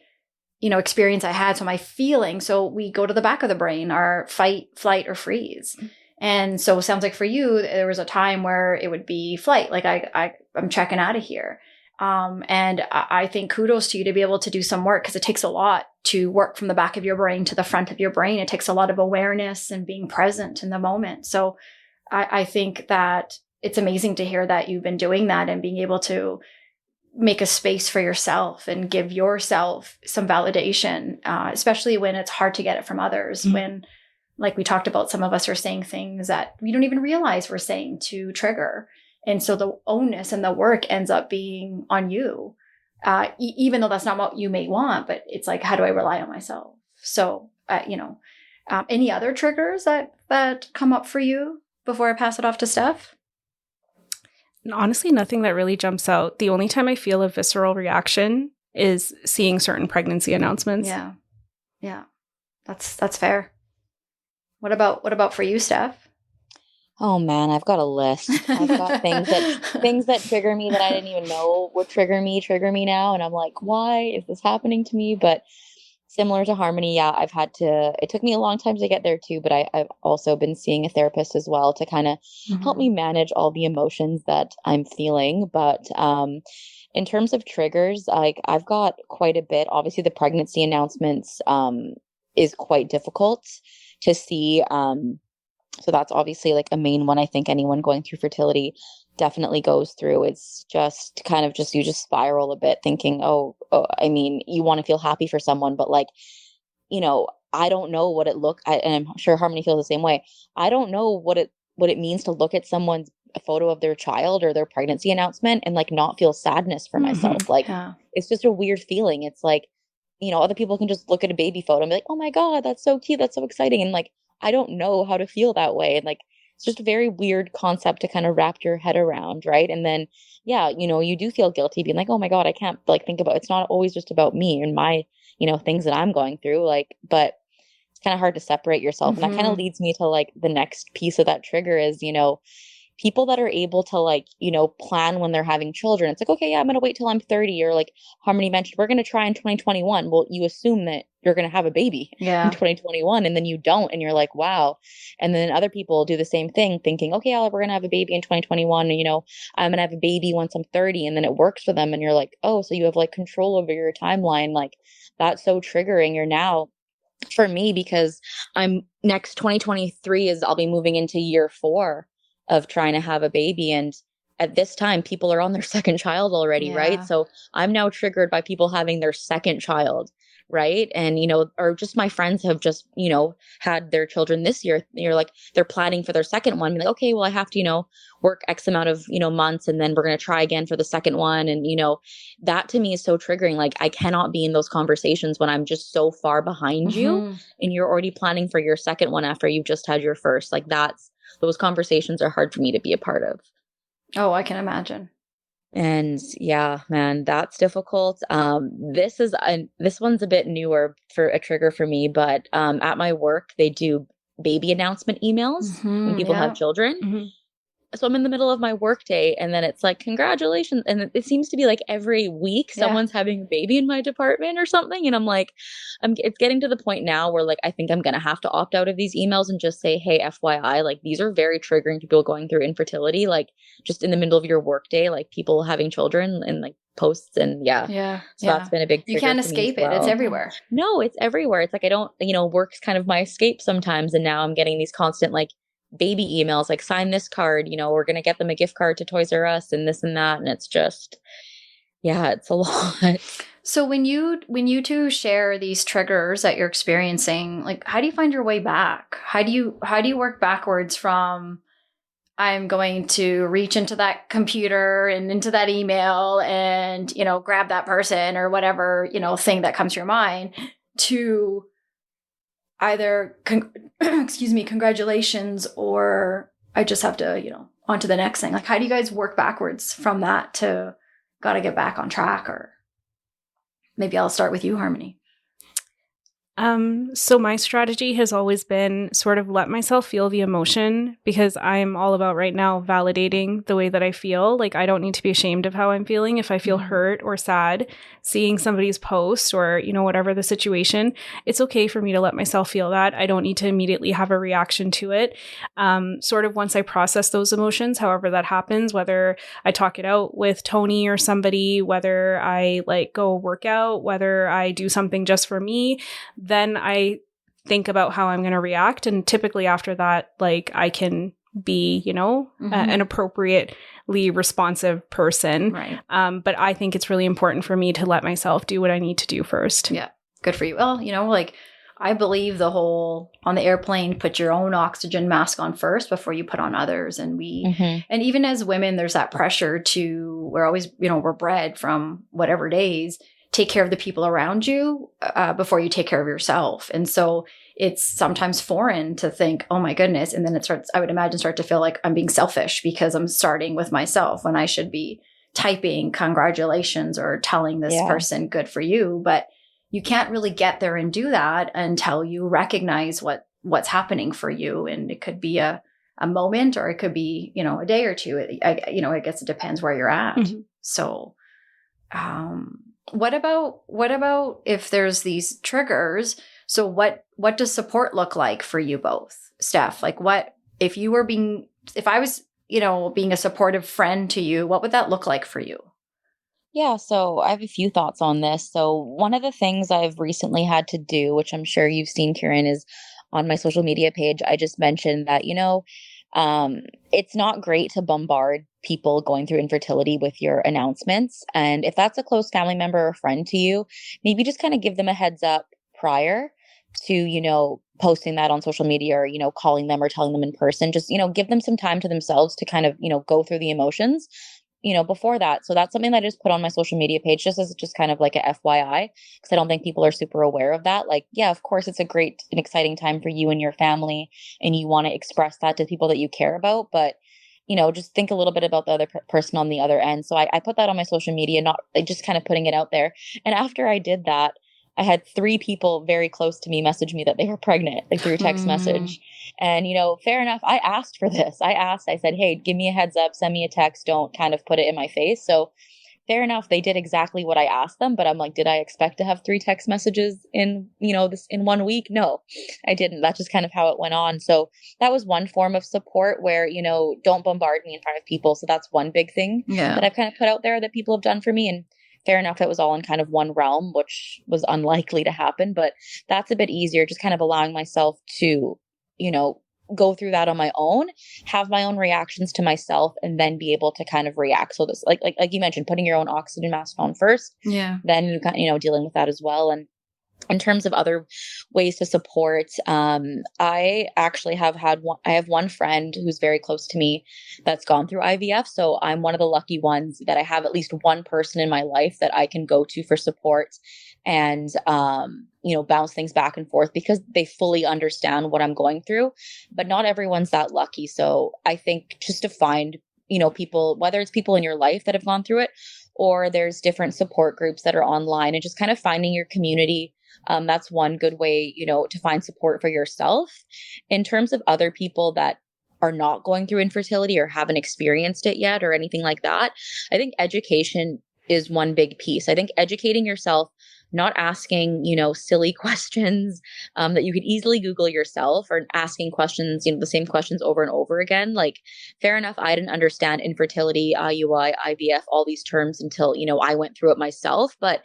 you know, experience I had. So my feeling, so we go to the back of the brain, our fight, flight, or freeze. And so it sounds like for you, there was a time where it would be flight, like I'm checking out of here. And I think kudos to you to be able to do some work, because it takes a lot to work from the back of your brain to the front of your brain. It takes a lot of awareness and being present in the moment. So I think that it's amazing to hear that you've been doing that and being able to make a space for yourself and give yourself some validation, especially when it's hard to get it from others. When, like we talked about, some of us are saying things that we don't even realize we're saying to trigger. And so the onus and the work ends up being on you, even though that's not what you may want, but it's like, how do I rely on myself? So, any other triggers that come up for you before I pass it off to Steph? Honestly, nothing that really jumps out. The only time I feel a visceral reaction is seeing certain pregnancy announcements. Yeah. That's fair. What about for you, Steph? Oh man, I've got a list. I've got things that trigger me that I didn't even know would trigger me now. And I'm like, why is this happening to me? But similar to Harmony, yeah, it took me a long time to get there too, but I've also been seeing a therapist as well to kind of help me manage all the emotions that I'm feeling. But in terms of triggers, like I've got quite a bit. Obviously the pregnancy announcements is quite difficult to see. So that's obviously like a main one I think anyone going through fertility definitely goes through. It's just kind of you just spiral a bit thinking, I mean, you want to feel happy for someone, but like, you know, I don't know what it and I'm sure Harmony feels the same way. I don't know what it means to look at someone's photo of their child or their pregnancy announcement and like not feel sadness for myself. Like, It's just a weird feeling. It's like, you know, other people can just look at a baby photo and be like, oh my God, that's so cute. That's so exciting. And like, I don't know how to feel that way. And like, it's just a very weird concept to kind of wrap your head around. Right. And then, yeah, you know, you do feel guilty being like, oh my God, I can't like think about, it's not always just about me and my, you know, things that I'm going through. Like, but it's kind of hard to separate yourself. And that kind of leads me to like the next piece of that trigger is, you know, people that are able to like, plan when they're having children, it's like, okay, yeah, I'm going to wait till I'm 30, or like Harmony mentioned, we're going to try in 2021. Well, you assume that you're going to have a baby in 2021, and then you don't, and you're like, wow. And then other people do the same thing, thinking, okay, we're going to have a baby in 2021, and I'm going to have a baby once I'm 30, and then it works for them, and you're like, oh, so you have like control over your timeline. Like, that's so triggering. You're now, for me, because I'm next 2023 is I'll be moving into year 4 of trying to have a baby, and at this time people are on their second child already, right? So I'm now triggered by people having their second child, right? And or just my friends have just had their children this year. You're like, they're planning for their second one, like, okay, well, I have to work X amount of months, and then we're going to try again for the second one. And that to me is so triggering. Like, I cannot be in those conversations when I'm just so far behind you, and you're already planning for your second one after you've just had your first. Like, those conversations are hard for me to be a part of. Oh, I can imagine. And yeah, man, that's difficult. This one's a bit newer for a trigger for me, but at my work, they do baby announcement emails when people have children. So I'm in the middle of my work day, and then it's like, congratulations. And it seems to be like every week someone's having a baby in my department or something. And I'm like, it's getting to the point now where like, I think I'm going to have to opt out of these emails and just say, hey, FYI, like, these are very triggering to people going through infertility, like just in the middle of your work day, like people having children and like posts. And so that's been a big trigger. You can't escape it. It's everywhere. No, it's everywhere. It's like, I don't, work's kind of my escape sometimes. And now I'm getting these constant like baby emails, like, sign this card, we're going to get them a gift card to Toys R Us and this and that. And it's just, it's a lot. So when you two share these triggers that you're experiencing, like, how do you find your way back? How do you work backwards from, I'm going to reach into that computer and into that email and, grab that person or whatever, thing that comes to your mind, to either, congratulations, or I just have to, on to the next thing. Like, how do you guys work backwards from that to got to get back on track? Or maybe I'll start with you, Harmony. So my strategy has always been sort of let myself feel the emotion, because I'm all about right now validating the way that I feel. Like, I don't need to be ashamed of how I'm feeling. If I feel hurt or sad, seeing somebody's post or, whatever the situation, it's okay for me to let myself feel that. I don't need to immediately have a reaction to it. Sort of once I process those emotions, however that happens, whether I talk it out with Tony or somebody, whether I like go work out, whether I do something just for me, then I think about how I'm going to react. And typically after that, like, I can be, an appropriately responsive person. Right. But I think it's really important for me to let myself do what I need to do first. Yeah. Good for you. Well, like, I believe the whole on the airplane, put your own oxygen mask on first before you put on others. And and even as women, there's that pressure to, we're always, we're bred from whatever days, take care of the people around you before you take care of yourself. And so it's sometimes foreign to think, oh my goodness. And then it starts, I would imagine, start to feel like I'm being selfish because I'm starting with myself when I should be typing congratulations or telling this person good for you. But you can't really get there and do that until you recognize what's happening for you. And it could be a moment, or it could be, a day or two. I guess it depends where you're at. So, what about if there's these triggers? So what does support look like for you both, Steph? Like, what if I was, being a supportive friend to you, what would that look like for you? Yeah, so I have a few thoughts on this. So one of the things I've recently had to do, which I'm sure you've seen, Kieran, is on my social media page, I just mentioned that, it's not great to bombard people going through infertility with your announcements. And if that's a close family member or friend to you, maybe just kind of give them a heads up prior to, posting that on social media, or, calling them or telling them in person. Just, give them some time to themselves to kind of, go through the emotions, before that. So that's something that I just put on my social media page, just as just kind of like a FYI, because I don't think people are super aware of that. Like, yeah, of course, it's an exciting time for you and your family, and you want to express that to people that you care about. But, just think a little bit about the other person on the other end. So I put that on my social media, not like just kind of putting it out there. And after I did that, I had 3 people very close to me message me that they were pregnant, like through text message. And, fair enough. I asked for this. I said, hey, give me a heads up, send me a text. Don't kind of put it in my face. So fair enough. They did exactly what I asked them, but I'm like, did I expect to have 3 text messages in, this in 1 week? No, I didn't. That's just kind of how it went on. So that was one form of support where, don't bombard me in front of people. So that's one big thing that I've kind of put out there that people have done for me. And fair enough, it was all in kind of one realm, which was unlikely to happen, but that's a bit easier, just kind of allowing myself to, go through that on my own, have my own reactions to myself, and then be able to kind of react. So this, like you mentioned, putting your own oxygen mask on first, then you kind dealing with that as well. And in terms of other ways to support, I actually have one friend who's very close to me that's gone through IVF. So I'm one of the lucky ones that I have at least one person in my life that I can go to for support and, bounce things back and forth because they fully understand what I'm going through. But not everyone's that lucky. So I think just to find, people, whether it's people in your life that have gone through it, or there's different support groups that are online, and just kind of finding your community. That's one good way, to find support for yourself. In terms of other people that are not going through infertility or haven't experienced it yet or anything like that, I think education is one big piece. I think educating yourself, not asking, silly questions that you could easily Google yourself, or asking questions, the same questions over and over again. Like, fair enough, I didn't understand infertility, IUI, IVF, all these terms until, I went through it myself. But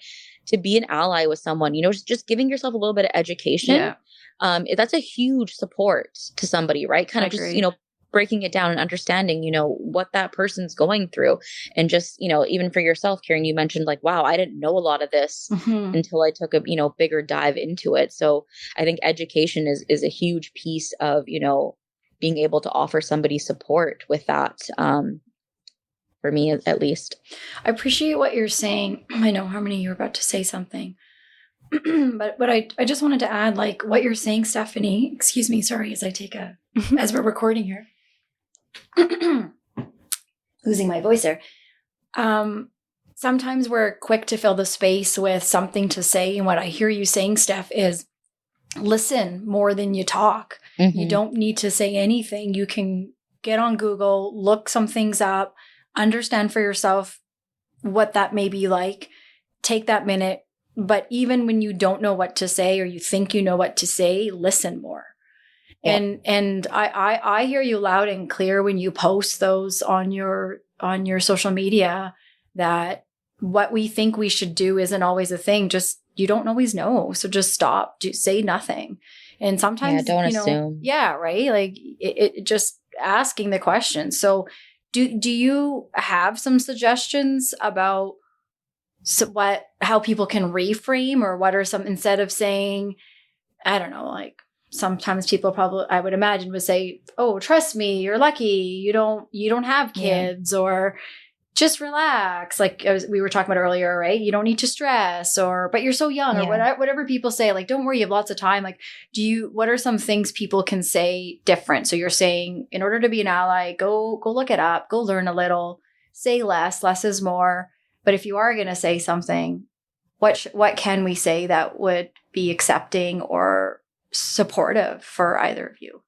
to be an ally with someone, just giving yourself a little bit of education, that's a huge support to somebody, right? Kind of just, breaking it down and understanding, what that person's going through. And just, even for yourself, Kieran, you mentioned like, wow, I didn't know a lot of this until I took a, bigger dive into it. So I think education is a huge piece of, being able to offer somebody support with that. For me, at least. I appreciate what you're saying. I know, Harmony, you were about to say something. but I just wanted to add, like, what you're saying, Stephanie, excuse me, sorry, as we're recording here. Losing my voice there. Sometimes we're quick to fill the space with something to say. And what I hear you saying, Steph, is listen more than you talk. You don't need to say anything. You can get on Google, look some things up, understand for yourself what that may be like. Take that minute. But even when you don't know what to say, or you think you know what to say, listen more. Yeah. And I hear you loud and clear when you post those on your social media, that what we think we should do isn't always a thing. Just, you don't always know. So just stop, say nothing. And sometimes, don't assume. Yeah, right. Like it just asking the question. So do you have some suggestions about how people can reframe, or what are some, instead of saying, I don't know, like sometimes people probably, I would imagine, would say, oh, trust me, you're lucky, you don't have kids, or just relax. Like we were talking about earlier, right? You don't need to stress, but you're so young, or whatever people say, like, don't worry, you have lots of time. Like, what are some things people can say different? So you're saying, in order to be an ally, go look it up, go learn a little, say less is more. But if you are going to say something, what can we say that would be accepting or supportive for either of you?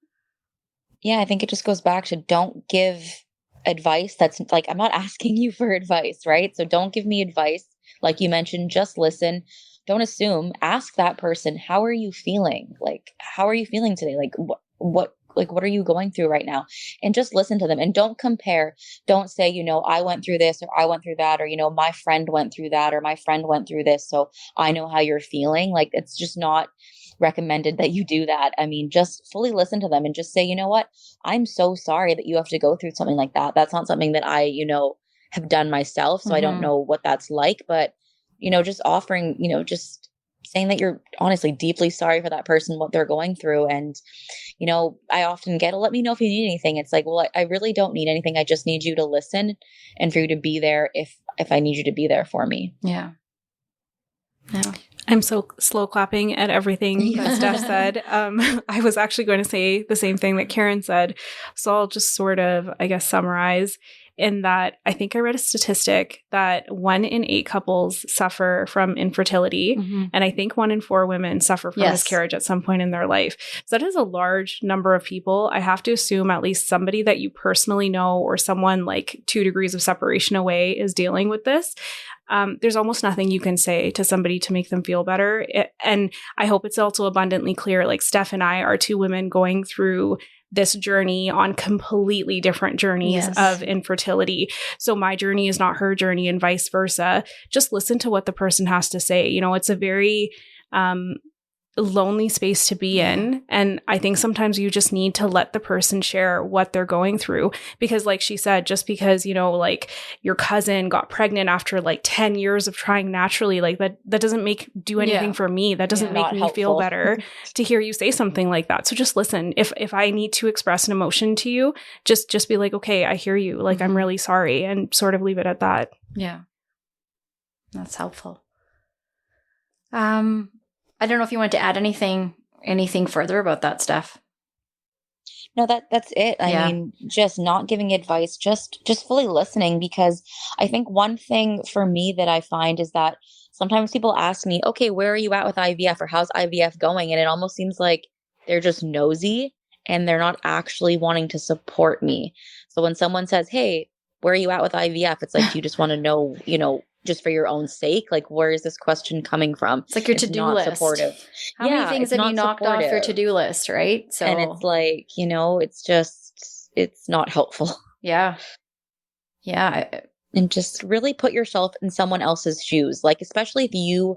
Yeah, I think it just goes back to, don't give advice that's like, I'm not asking you for advice, right? So don't give me advice. Like you mentioned, just listen. Don't assume. Ask that person, how are you feeling? Like, how are you feeling today? Like, what are you going through right now? And just listen to them, and don't compare. Don't say, I went through this, or I went through that, or, my friend went through that, or my friend went through this, so I know how you're feeling. Like, it's just not recommended that you do that. I mean, just fully listen to them and just say, you know what? I'm so sorry that you have to go through something like that. That's not something that I, have done myself. So I don't know what that's like, but, just offering, just saying that you're honestly deeply sorry for that person, what they're going through. And, I often get, let me know if you need anything. It's like, well, I really don't need anything. I just need you to listen, and for you to be there if I need you to be there for me. Yeah. Yeah. I'm so slow clapping at everything that Steph said. I was actually going to say the same thing that Karen said. So I'll just sort of, I guess, summarize. in that I think I read a statistic that 1 in 8 couples suffer from infertility. And I think 1 in 4 women suffer from miscarriage at some point in their life. So that is a large number of people. I have to assume at least somebody that you personally know or someone like 2 degrees of separation away is dealing with this. There's almost nothing you can say to somebody to make them feel better. And I hope it's also abundantly clear, like Steph and I are 2 women going through this journey on completely different journeys of infertility. So my journey is not her journey and vice versa. Just listen to what the person has to say. You know, it's a very lonely space to be in. And I think sometimes you just need to let the person share what they're going through. Because like she said, just because, you know, like your cousin got pregnant after like 10 years of trying naturally, like that doesn't do anything for me. That doesn't make me feel better to hear you say something like that. So just listen. If I need to express an emotion to you, just be like, okay, I hear you. Like, I'm really sorry, and sort of leave it at that. Yeah. That's helpful. I don't know if you want to add anything further about that, Steph. No, that's it. I mean, just not giving advice, just fully listening, because I think one thing for me that I find is that sometimes people ask me, okay, where are you at with IVF, or how's IVF going? And it almost seems like they're just nosy and they're not actually wanting to support me. So when someone says, hey, where are you at with IVF? It's like, you just want to know, you know, just for your own sake, like, where is this question coming from? It's like your to-do list. Supportive. How many things have you knocked off your to-do list, right? So, and it's like, you know, it's not helpful. Yeah. And just really put yourself in someone else's shoes. Like, especially if you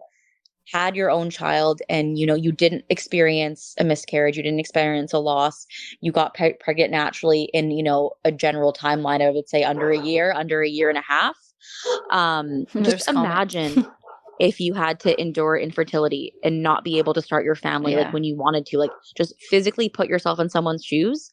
had your own child and, you know, you didn't experience a miscarriage, you didn't experience a loss, you got pregnant naturally in, you know, a general timeline, I would say under a year and a half. Just imagine if you had to endure infertility and not be able to start your family like when you wanted to, like, just physically put yourself in someone's shoes.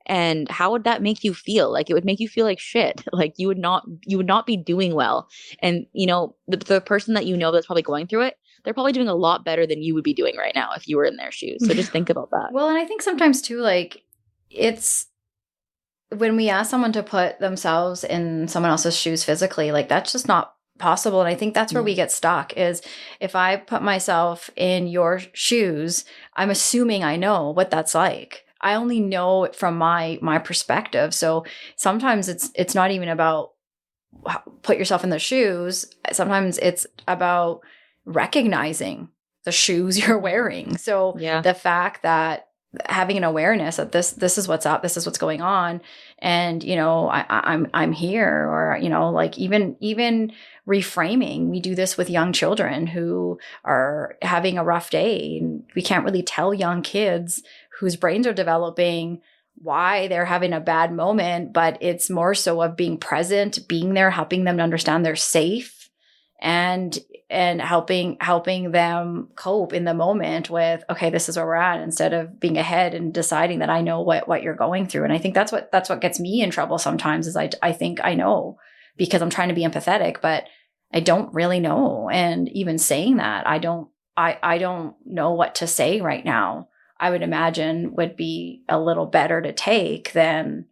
And how would that make you feel? Like, it would make you feel like shit. Like, you would not be doing well. And, you know, the person that you know that's probably going through it, they're probably doing a lot better than you would be doing right now if you were in their shoes. So just think about that. Well, and I think sometimes too, like, it's when we ask someone to put themselves in someone else's shoes physically, like, that's just not possible. And I think that's where we get stuck, is if I put myself in your shoes, I'm assuming I know what that's like. I only know it from my perspective. So sometimes it's not even about put yourself in the shoes. Sometimes it's about recognizing the shoes you're wearing. So the fact that having an awareness that this is what's up, this is what's going on, and, you know, I'm here, or, you know, like, even reframing. We do this with young children who are having a rough day, and we can't really tell young kids whose brains are developing why they're having a bad moment, but it's more so of being present, being there, helping them to understand they're safe, and helping them cope in the moment with, okay, this is where we're at, instead of being ahead and deciding that I know what you're going through. And I think that's what gets me in trouble sometimes, is I think I know because I'm trying to be empathetic, but I don't really know. And even saying that, I don't know what to say right now, I would imagine would be a little better to take than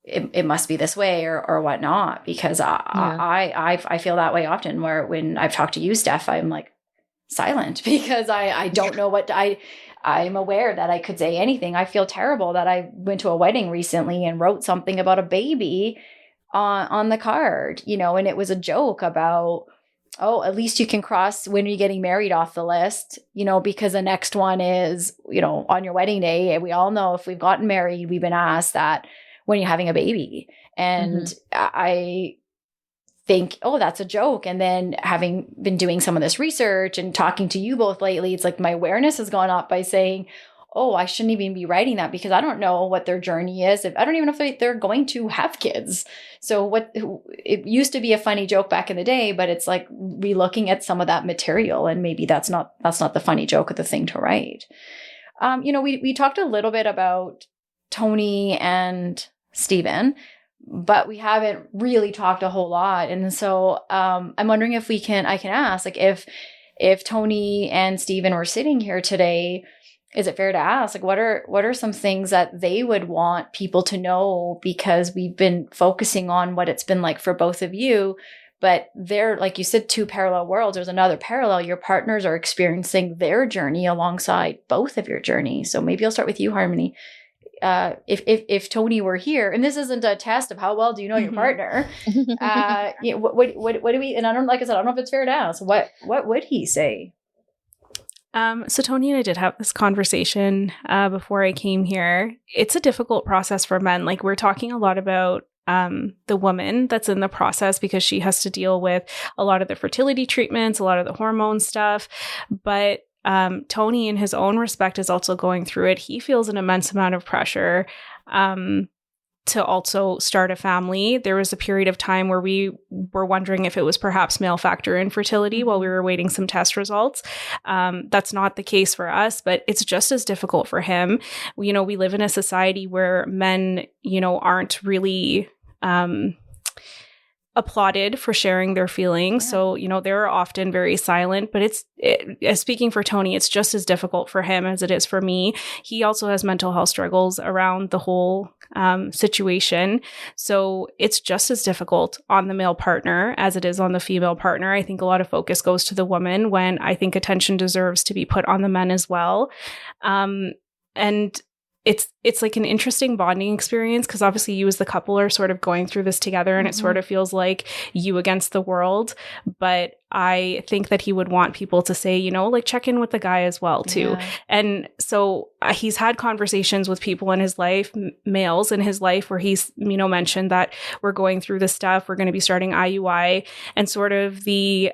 it must be this way or whatnot, because I feel that way often, where when I've talked to you, Steph, I'm like silent because I don't know what I'm aware that I could say anything. I feel terrible that I went to a wedding recently and wrote something about a baby on the card, you know, and it was a joke about, oh, at least you can cross when you're getting married off the list, you know, because the next one is, you know, on your wedding day. And we all know if we've gotten married, we've been asked that when you're having a baby. And I think, oh, that's a joke. And then having been doing some of this research and talking to you both lately, it's like my awareness has gone up by saying, oh, I shouldn't even be writing that, because I don't know what their journey is. I don't even know if they're going to have kids. So it used to be a funny joke back in the day, but it's like relooking at some of that material, and maybe that's not the funny joke or the thing to write. You know, we talked a little bit about Tony and Stephen, but we haven't really talked a whole lot. And so I'm wondering if I can ask, like, if Tony and Stephen were sitting here today, is it fair to ask, like, what are some things that they would want people to know? Because we've been focusing on what it's been like for both of you, but they're, like you said, two parallel worlds. There's another parallel. Your partners are experiencing their journey alongside both of your journeys. So maybe I'll start with you, Harmony. If Tony were here, and this isn't a test of how well do you know your partner, what do we? And I don't, like I said, I don't know if it's fair to ask. What would he say? So Tony and I did have this conversation before I came here. It's a difficult process for men. Like, we're talking a lot about the woman that's in the process, because she has to deal with a lot of the fertility treatments, a lot of the hormone stuff. But Tony, in his own respect, is also going through it. He feels an immense amount of pressure to also start a family. There was a period of time where we were wondering if it was perhaps male factor infertility while we were waiting some test results. That's not the case for us, but it's just as difficult for him. We live in a society where men, aren't really applauded for sharing their feelings. Yeah. So, they're often very silent, but speaking for Tony, it's just as difficult for him as it is for me. He also has mental health struggles around the whole situation. So it's just as difficult on the male partner as it is on the female partner. I think a lot of focus goes to the woman, when I think attention deserves to be put on the men as well. And it's like an interesting bonding experience, because obviously you as the couple are sort of going through this together, and it sort of feels like you against the world. But I think that he would want people to say, like, check in with the guy as well too. Yeah. And so he's had conversations with people in his life, males in his life, where he's, mentioned that we're going through this stuff, we're going to be starting IUI. And sort of the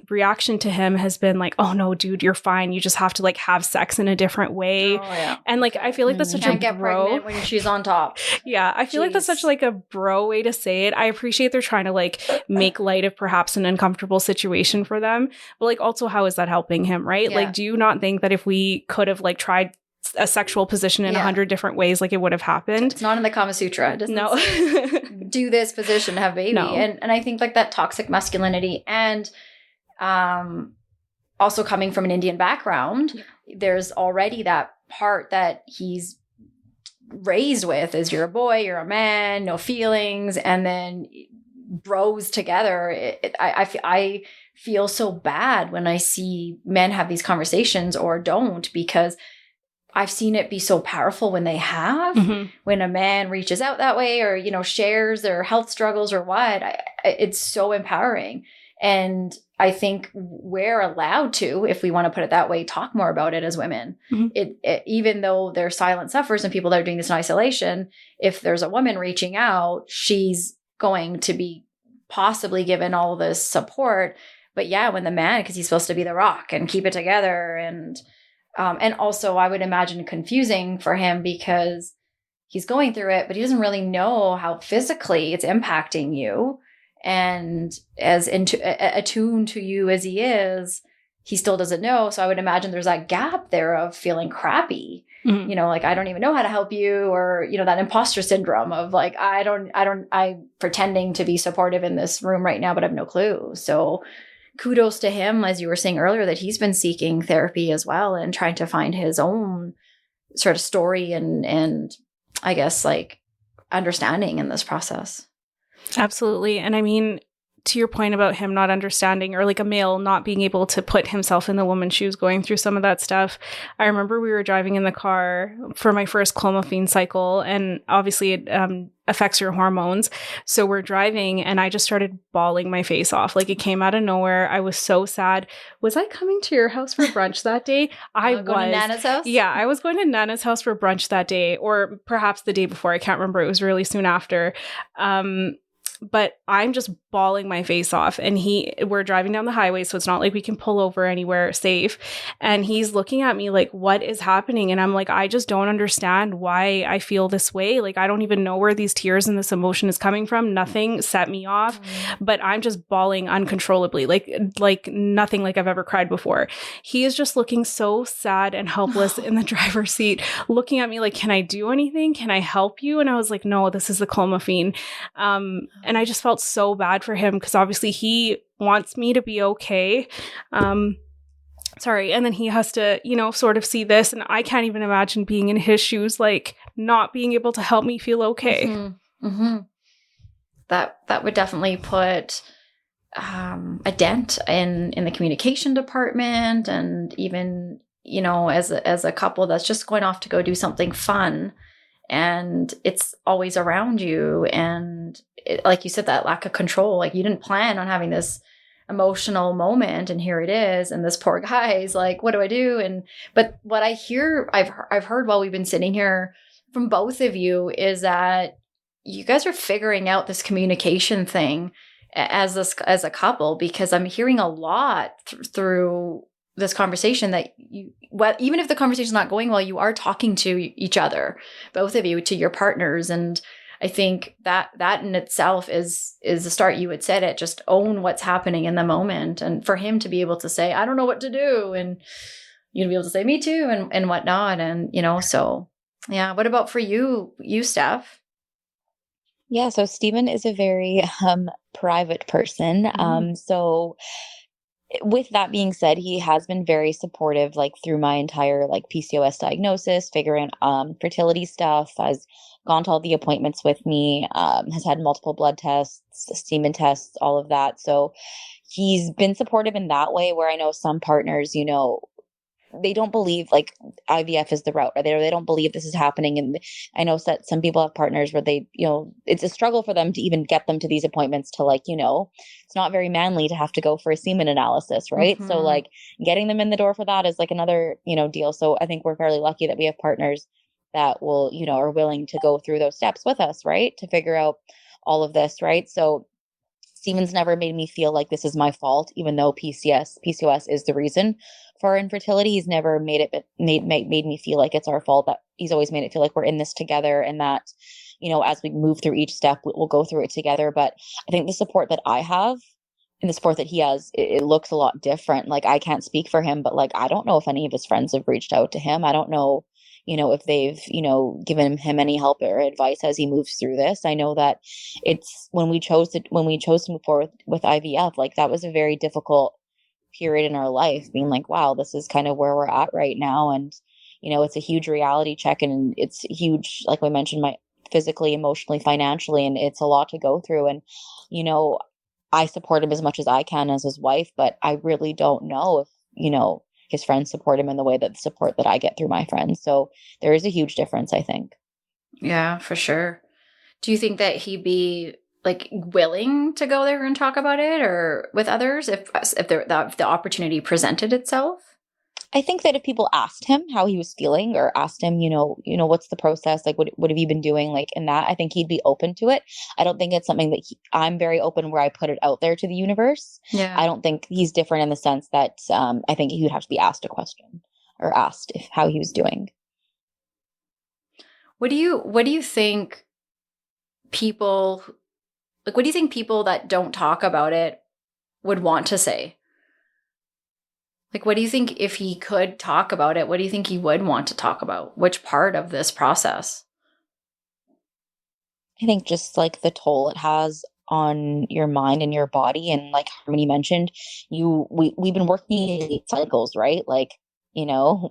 reaction to him has been like, oh no, dude, you're fine. You just have to, like, have sex in a different way. Oh, yeah. And, like, I feel like that's such Can't a get bro. pregnant when she's on top. Yeah, I feel like that's such, like, a bro way to say it. I appreciate they're trying to, like, make light of perhaps an uncomfortable situation for them, but, like, also, how is that helping him, right? Yeah. Like, do you not think that if we could have, like, tried a sexual position in 100 different ways, like, it would have happened? It's not in the Kama Sutra. It doesn't do this position, have baby. No. And I think, like, that toxic masculinity, and also coming from an Indian background, there's already that part that he's raised with is, you're a boy, you're a man, no feelings, and then bros together. I feel so bad when I see men have these conversations or don't, because I've seen it be so powerful when they have, when a man reaches out that way, or, shares their health struggles or what. It's so empowering. And I think we're allowed to, if we want to put it that way, talk more about it as women. Even though there's silent sufferers and people that are doing this in isolation, if there's a woman reaching out, she's going to be possibly given all this support. But yeah, when the man, because he's supposed to be the rock and keep it together, and also I would imagine confusing for him, because he's going through it, but he doesn't really know how physically it's impacting you. And as attuned to you as he is, he still doesn't know. So I would imagine there's that gap there of feeling crappy. Like, I don't even know how to help you, or, that imposter syndrome of, like, I'm pretending to be supportive in this room right now, but I have no clue. So kudos to him, as you were saying earlier, that he's been seeking therapy as well and trying to find his own sort of story and I guess, like, understanding in this process. Absolutely. And I mean, to your point about him not understanding, or, like, a male not being able to put himself in the woman's shoes going through some of that stuff. I remember we were driving in the car for my first clomiphene cycle, and obviously it affects your hormones. So we're driving, and I just started bawling my face off. Like, it came out of nowhere. I was so sad. Was I coming to your house for brunch that day? I was going to Nana's house? Yeah, I was going to Nana's house for brunch that day, or perhaps the day before. I can't remember. It was really soon after. But I'm just bawling my face off, and we're driving down the highway, so it's not like we can pull over anywhere safe. And he's looking at me like, what is happening? And I'm like, I just don't understand why I feel this way. Like, I don't even know where these tears and this emotion is coming from. Nothing set me off, but I'm just bawling uncontrollably, like nothing like I've ever cried before. He is just looking so sad and helpless in the driver's seat, looking at me like, can I do anything? Can I help you? And I was like, no, this is the clomiphene. And I just felt so bad for him, because obviously he wants me to be okay. And then he has to, sort of see this, and I can't even imagine being in his shoes, like not being able to help me feel okay. Mm-hmm. Mm-hmm. That would definitely put a dent in the communication department, and even, as a couple that's just going off to go do something fun, and it's always around you, and like you said, that lack of control, like you didn't plan on having this emotional moment, and here it is, and this poor guy is like, what do I do? But what I hear, I've heard while we've been sitting here from both of you, is that you guys are figuring out this communication thing as a couple, because I'm hearing a lot through this conversation that even if the conversation is not going well, you are talking to each other, both of you, to your partners. And I think that in itself is the start. You had said it, just own what's happening in the moment. And for him to be able to say, I don't know what to do. And you to be able to say, me too, and whatnot. And, so yeah. What about for you, Steph? Yeah. So Stephen is a very private person. Mm-hmm. So with that being said, he has been very supportive, like through my entire like PCOS diagnosis, figuring fertility stuff, has gone to all the appointments with me, has had multiple blood tests, semen tests, all of that. So he's been supportive in that way, where I know some partners, they don't believe like IVF is the route, or they don't believe this is happening. And I know that some people have partners where they, it's a struggle for them to even get them to these appointments, to like, it's not very manly to have to go for a semen analysis, right? Mm-hmm. So like getting them in the door for that is like another, deal. So I think we're fairly lucky that we have partners that will, are willing to go through those steps with us, right? To figure out all of this, right? So Stephen's never made me feel like this is my fault, even though PCOS is the reason for infertility. He's never made me feel like it's our fault. That he's always made it feel like we're in this together, and that, as we move through each step, we'll go through it together. But I think the support that I have and the support that he has, it looks a lot different. Like I can't speak for him, but like I don't know if any of his friends have reached out to him. I don't know, if they've, given him any help or advice as he moves through this. I know that it's when we chose to move forward with IVF, like that was a very difficult period in our life, being like, wow, this is kind of where we're at right now. And, it's a huge reality check, and it's huge, like we mentioned, physically, emotionally, financially, and it's a lot to go through. And, I support him as much as I can as his wife, but I really don't know if, his friends support him in the way that the support that I get through my friends. So there is a huge difference, I think. Yeah, for sure. Do you think that he'd be like willing to go there and talk about it, or with others, if the opportunity presented itself? I think that if people asked him how he was feeling, or asked him, what's the process? Like, what have you been doing? Like in that, I think he'd be open to it. I don't think it's something that I'm very open where I put it out there to the universe. Yeah. I don't think he's different in the sense that I think he would have to be asked a question, or asked how he was doing. What do you think people, like, what do you think people that don't talk about it would want to say? Like, what do you think, if he could talk about it, what do you think he would want to talk about? Which part of this process? I think just like the toll it has on your mind and your body. And like Harmony mentioned, we've been working in cycles, right? Like,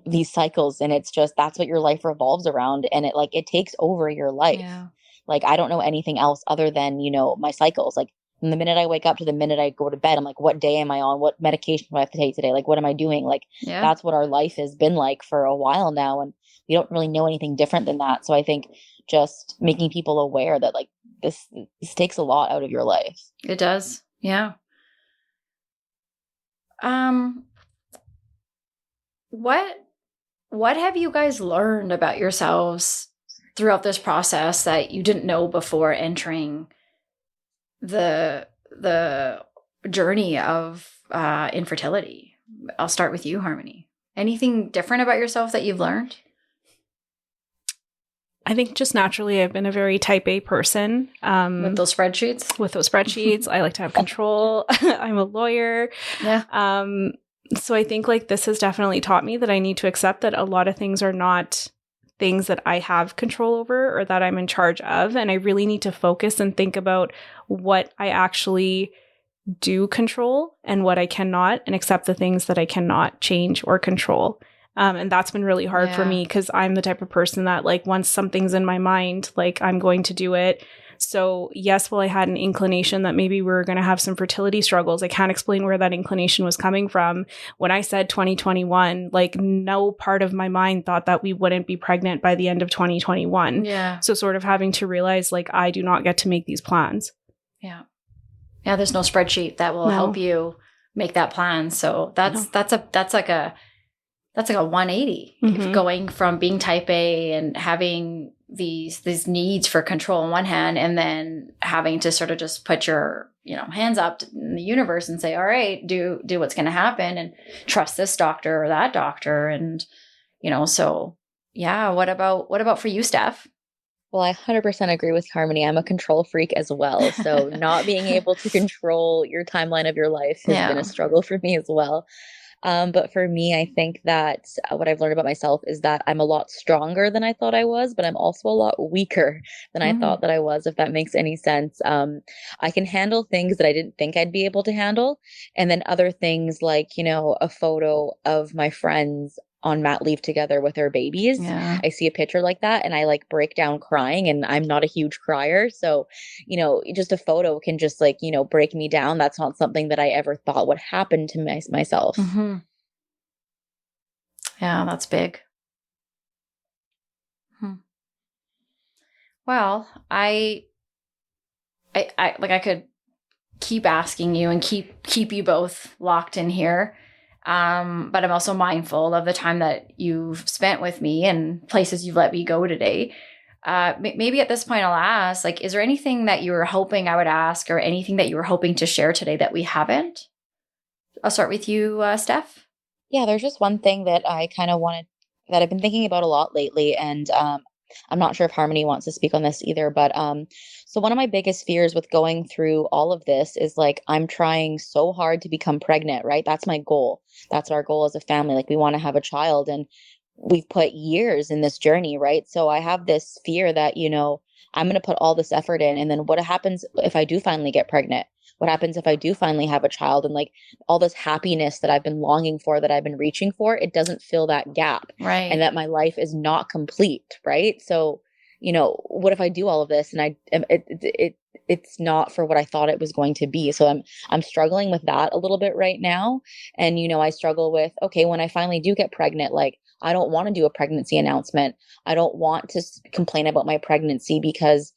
these cycles, and it's just, that's what your life revolves around. And it takes over your life. Yeah. Like, I don't know anything else other than, my cycles. Like, from the minute I wake up to the minute I go to bed, I'm like, what day am I on? What medication do I have to take today? Like, what am I doing? Like, Yeah. That's what our life has been like for a while now. And we don't really know anything different than that. So I think just making people aware that like this takes a lot out of your life. It does. Yeah. What have you guys learned about yourselves throughout this process that you didn't know before entering the journey of infertility? I'll start with you, Harmony. Anything different about yourself that you've learned? I think just naturally I've been a very type A person. With those spreadsheets? I like to have control. I'm a lawyer. Yeah. So I think like this has definitely taught me that I need to accept that a lot of things are not things that I have control over or that I'm in charge of. And I really need to focus and think about what I actually do control and what I cannot, and accept the things that I cannot change or control. And that's been really hard for me because I'm the type of person that like once something's in my mind, like I'm going to do it. So yes, well, I had an inclination that maybe we were going to have some fertility struggles. I can't explain where that inclination was coming from. When I said 2021, like no part of my mind thought that we wouldn't be pregnant by the end of 2021. Yeah. So sort of having to realize like I do not get to make these plans. Yeah. Yeah. There's no spreadsheet that will help you make that plan. So that's like a 180 going from being type A and having these needs for control on one hand, and then having to sort of just put your, hands up in the universe and say, all right, do what's going to happen and trust this doctor or that doctor. And, so yeah. What about for you, Steph? Well, I 100% agree with Harmony. I'm a control freak as well. So not being able to control your timeline of your life has been a struggle for me as well. But for me, I think that what I've learned about myself is that I'm a lot stronger than I thought I was, but I'm also a lot weaker than I thought that I was, if that makes any sense. I can handle things that I didn't think I'd be able to handle. And then other things like, a photo of my friends on mat leave together with their babies. Yeah. I see a picture like that and I like break down crying, and I'm not a huge crier. So, just a photo can just like, break me down. That's not something that I ever thought would happen to myself. Mm-hmm. Yeah, that's big. Well, I could keep asking you and keep you both locked in here. But I'm also mindful of the time that you've spent with me and places you've let me go today. Maybe at this point I'll ask, like, is there anything that you were hoping I would ask or anything that you were hoping to share today that we haven't? I'll start with you, Steph. Yeah, there's just one thing that I kind of that I've been thinking about a lot lately. And I'm not sure if Harmony wants to speak on this either, but so one of my biggest fears with going through all of this is like, I'm trying so hard to become pregnant, right? That's my goal. That's our goal as a family. Like we want to have a child, and we've put years in this journey, right? So I have this fear that, I'm going to put all this effort in. And then what happens if I do finally get pregnant? What happens if I do finally have a child, and like all this happiness that I've been longing for, that I've been reaching for, it doesn't fill that gap. Right. And that my life is not complete. Right. So, what if I do all of this and it's not for what I thought it was going to be. So I'm struggling with that a little bit right now. And, I struggle with, okay, when I finally do get pregnant, like, I don't want to do a pregnancy announcement. I don't want to complain about my pregnancy because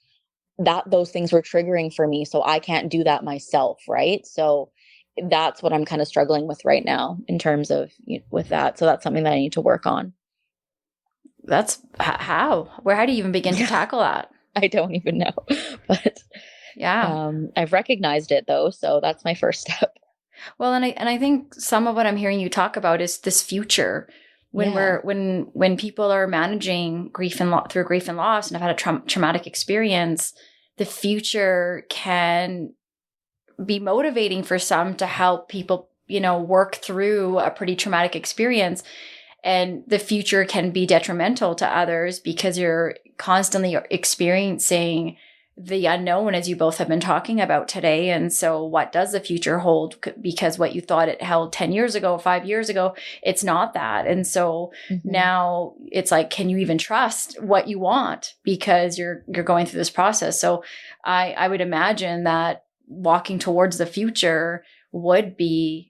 those things were triggering for me. So I can't do that myself. Right. So that's what I'm kind of struggling with right now in terms of with that. So that's something that I need to work on. That's how do you even begin to tackle that? I don't even know, but I've recognized it though. So that's my first step. Well, and I think some of what I'm hearing you talk about is this future. When people are managing grief and through grief and loss and have had a traumatic experience, the future can be motivating for some to help people, work through a pretty traumatic experience. And the future can be detrimental to others because you're constantly experiencing the unknown, as you both have been talking about today. And so what does the future hold? Because what you thought it held 10 years ago, 5 years ago, it's not that. And so now it's like, can you even trust what you want? Because you're going through this process. So I would imagine that walking towards the future would be,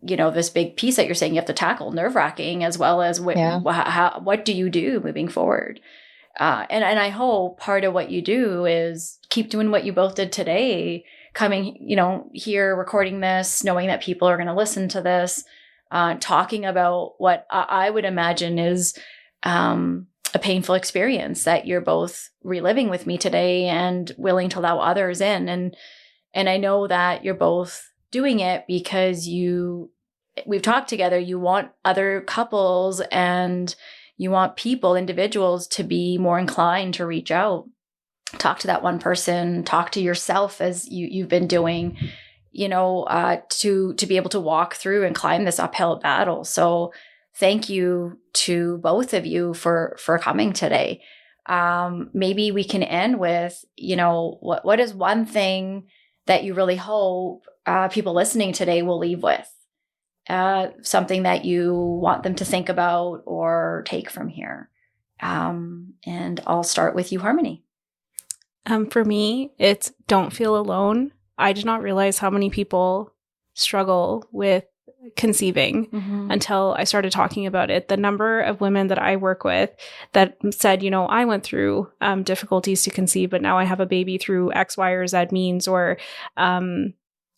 this big piece that you're saying you have to tackle, nerve-wracking, as well as what do you do moving forward? And I hope part of what you do is keep doing what you both did today, coming, here, recording this, knowing that people are going to listen to this, talking about what I would imagine is a painful experience that you're both reliving with me today and willing to allow others in. And I know that you're both doing it because we've talked together, you want other couples and you want individuals to be more inclined to reach out, talk to that one person, talk to yourself as you've been doing, to be able to walk through and climb this uphill battle. So thank you to both of you for coming today. Maybe we can end with, what is one thing that you really hope people listening today will leave with? Something that you want them to think about or take from here. And I'll start with you, Harmony. For me, it's don't feel alone. I did not realize how many people struggle with conceiving until I started talking about it. The number of women that I work with that said, I went through difficulties to conceive, but now I have a baby through X, Y, or Z means, or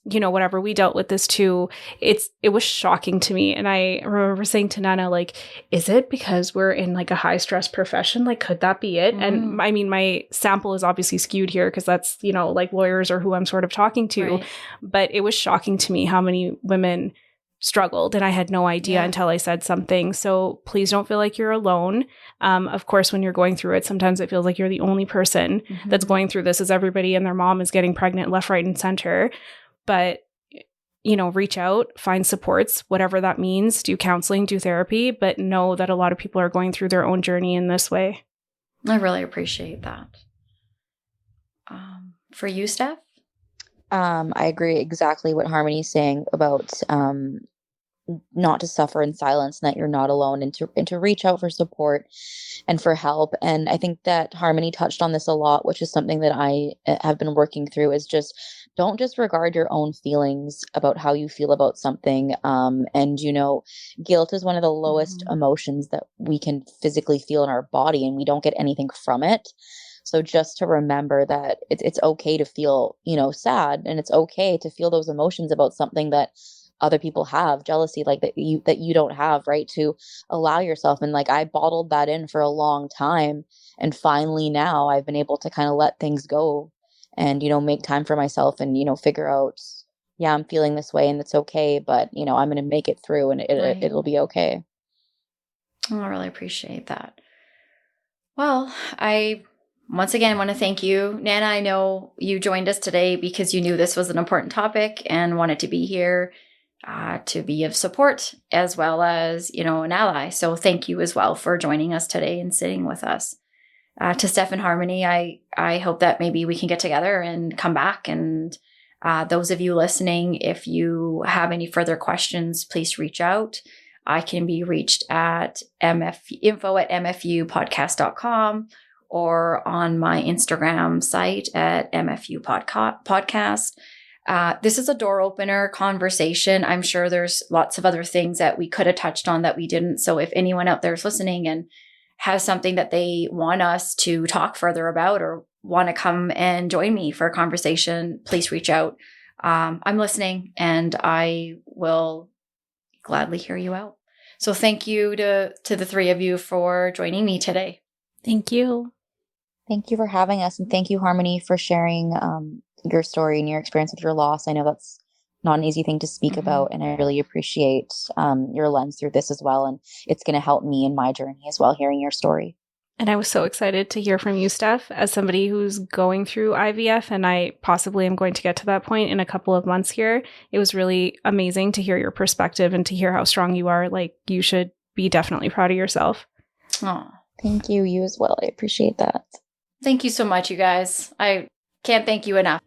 whatever, we dealt with this too. It was shocking to me. And I remember saying to Nana, like, is it because we're in like a high stress profession? Like, could that be it? And I mean, my sample is obviously skewed here because that's, like lawyers or who I'm sort of talking to, right. But it was shocking to me how many women struggled, and I had no idea until I said something. So please don't feel like you're alone. Of course, when you're going through it, sometimes it feels like you're the only person that's going through this, as everybody and their mom is getting pregnant left, right, and center. But, reach out, find supports, whatever that means, do counseling, do therapy, but know that a lot of people are going through their own journey in this way. I really appreciate that. For you, Steph? I agree exactly what Harmony's saying about not to suffer in silence, and that you're not alone, and to reach out for support and for help. And I think that Harmony touched on this a lot, which is something that I have been working through, is just don't disregard your own feelings about how you feel about something. And guilt is one of the lowest emotions that we can physically feel in our body, and we don't get anything from it. So just to remember that it's okay to feel, sad, and it's okay to feel those emotions about something that other people have, jealousy, like that you don't have, right? To allow yourself. And like, I bottled that in for a long time. And finally now I've been able to kind of let things go and, make time for myself and, figure out, I'm feeling this way and it's okay, but I'm going to make it through, and it'll be okay. Oh, I really appreciate that. Well, I once again want to thank you, Nana. I know you joined us today because you knew this was an important topic and wanted to be here to be of support, as well as, an ally. So thank you as well for joining us today and sitting with us. To Steph and Harmony, I hope that maybe we can get together and come back. And those of you listening, if you have any further questions, please reach out. I can be reached at info@mfupodcast.com or on my Instagram site at mfupodcast. This is a door opener conversation. I'm sure there's lots of other things that we could have touched on that we didn't. So if anyone out there is listening and has something that they want us to talk further about or want to come and join me for a conversation, please reach out. I'm listening, and I will gladly hear you out. So thank you to the three of you for joining me today. Thank you. Thank you for having us. And thank you, Harmony, for sharing your story and your experience with your loss. I know that's not an easy thing to speak about, and I really appreciate your lens through this as well. And it's going to help me in my journey as well, hearing your story. And I was so excited to hear from you, Steph, as somebody who's going through IVF, and I possibly am going to get to that point in a couple of months here. It was really amazing to hear your perspective and to hear how strong you are. Like, you should be definitely proud of yourself. Oh, thank you. You as well. I appreciate that. Thank you so much, you guys. I can't thank you enough.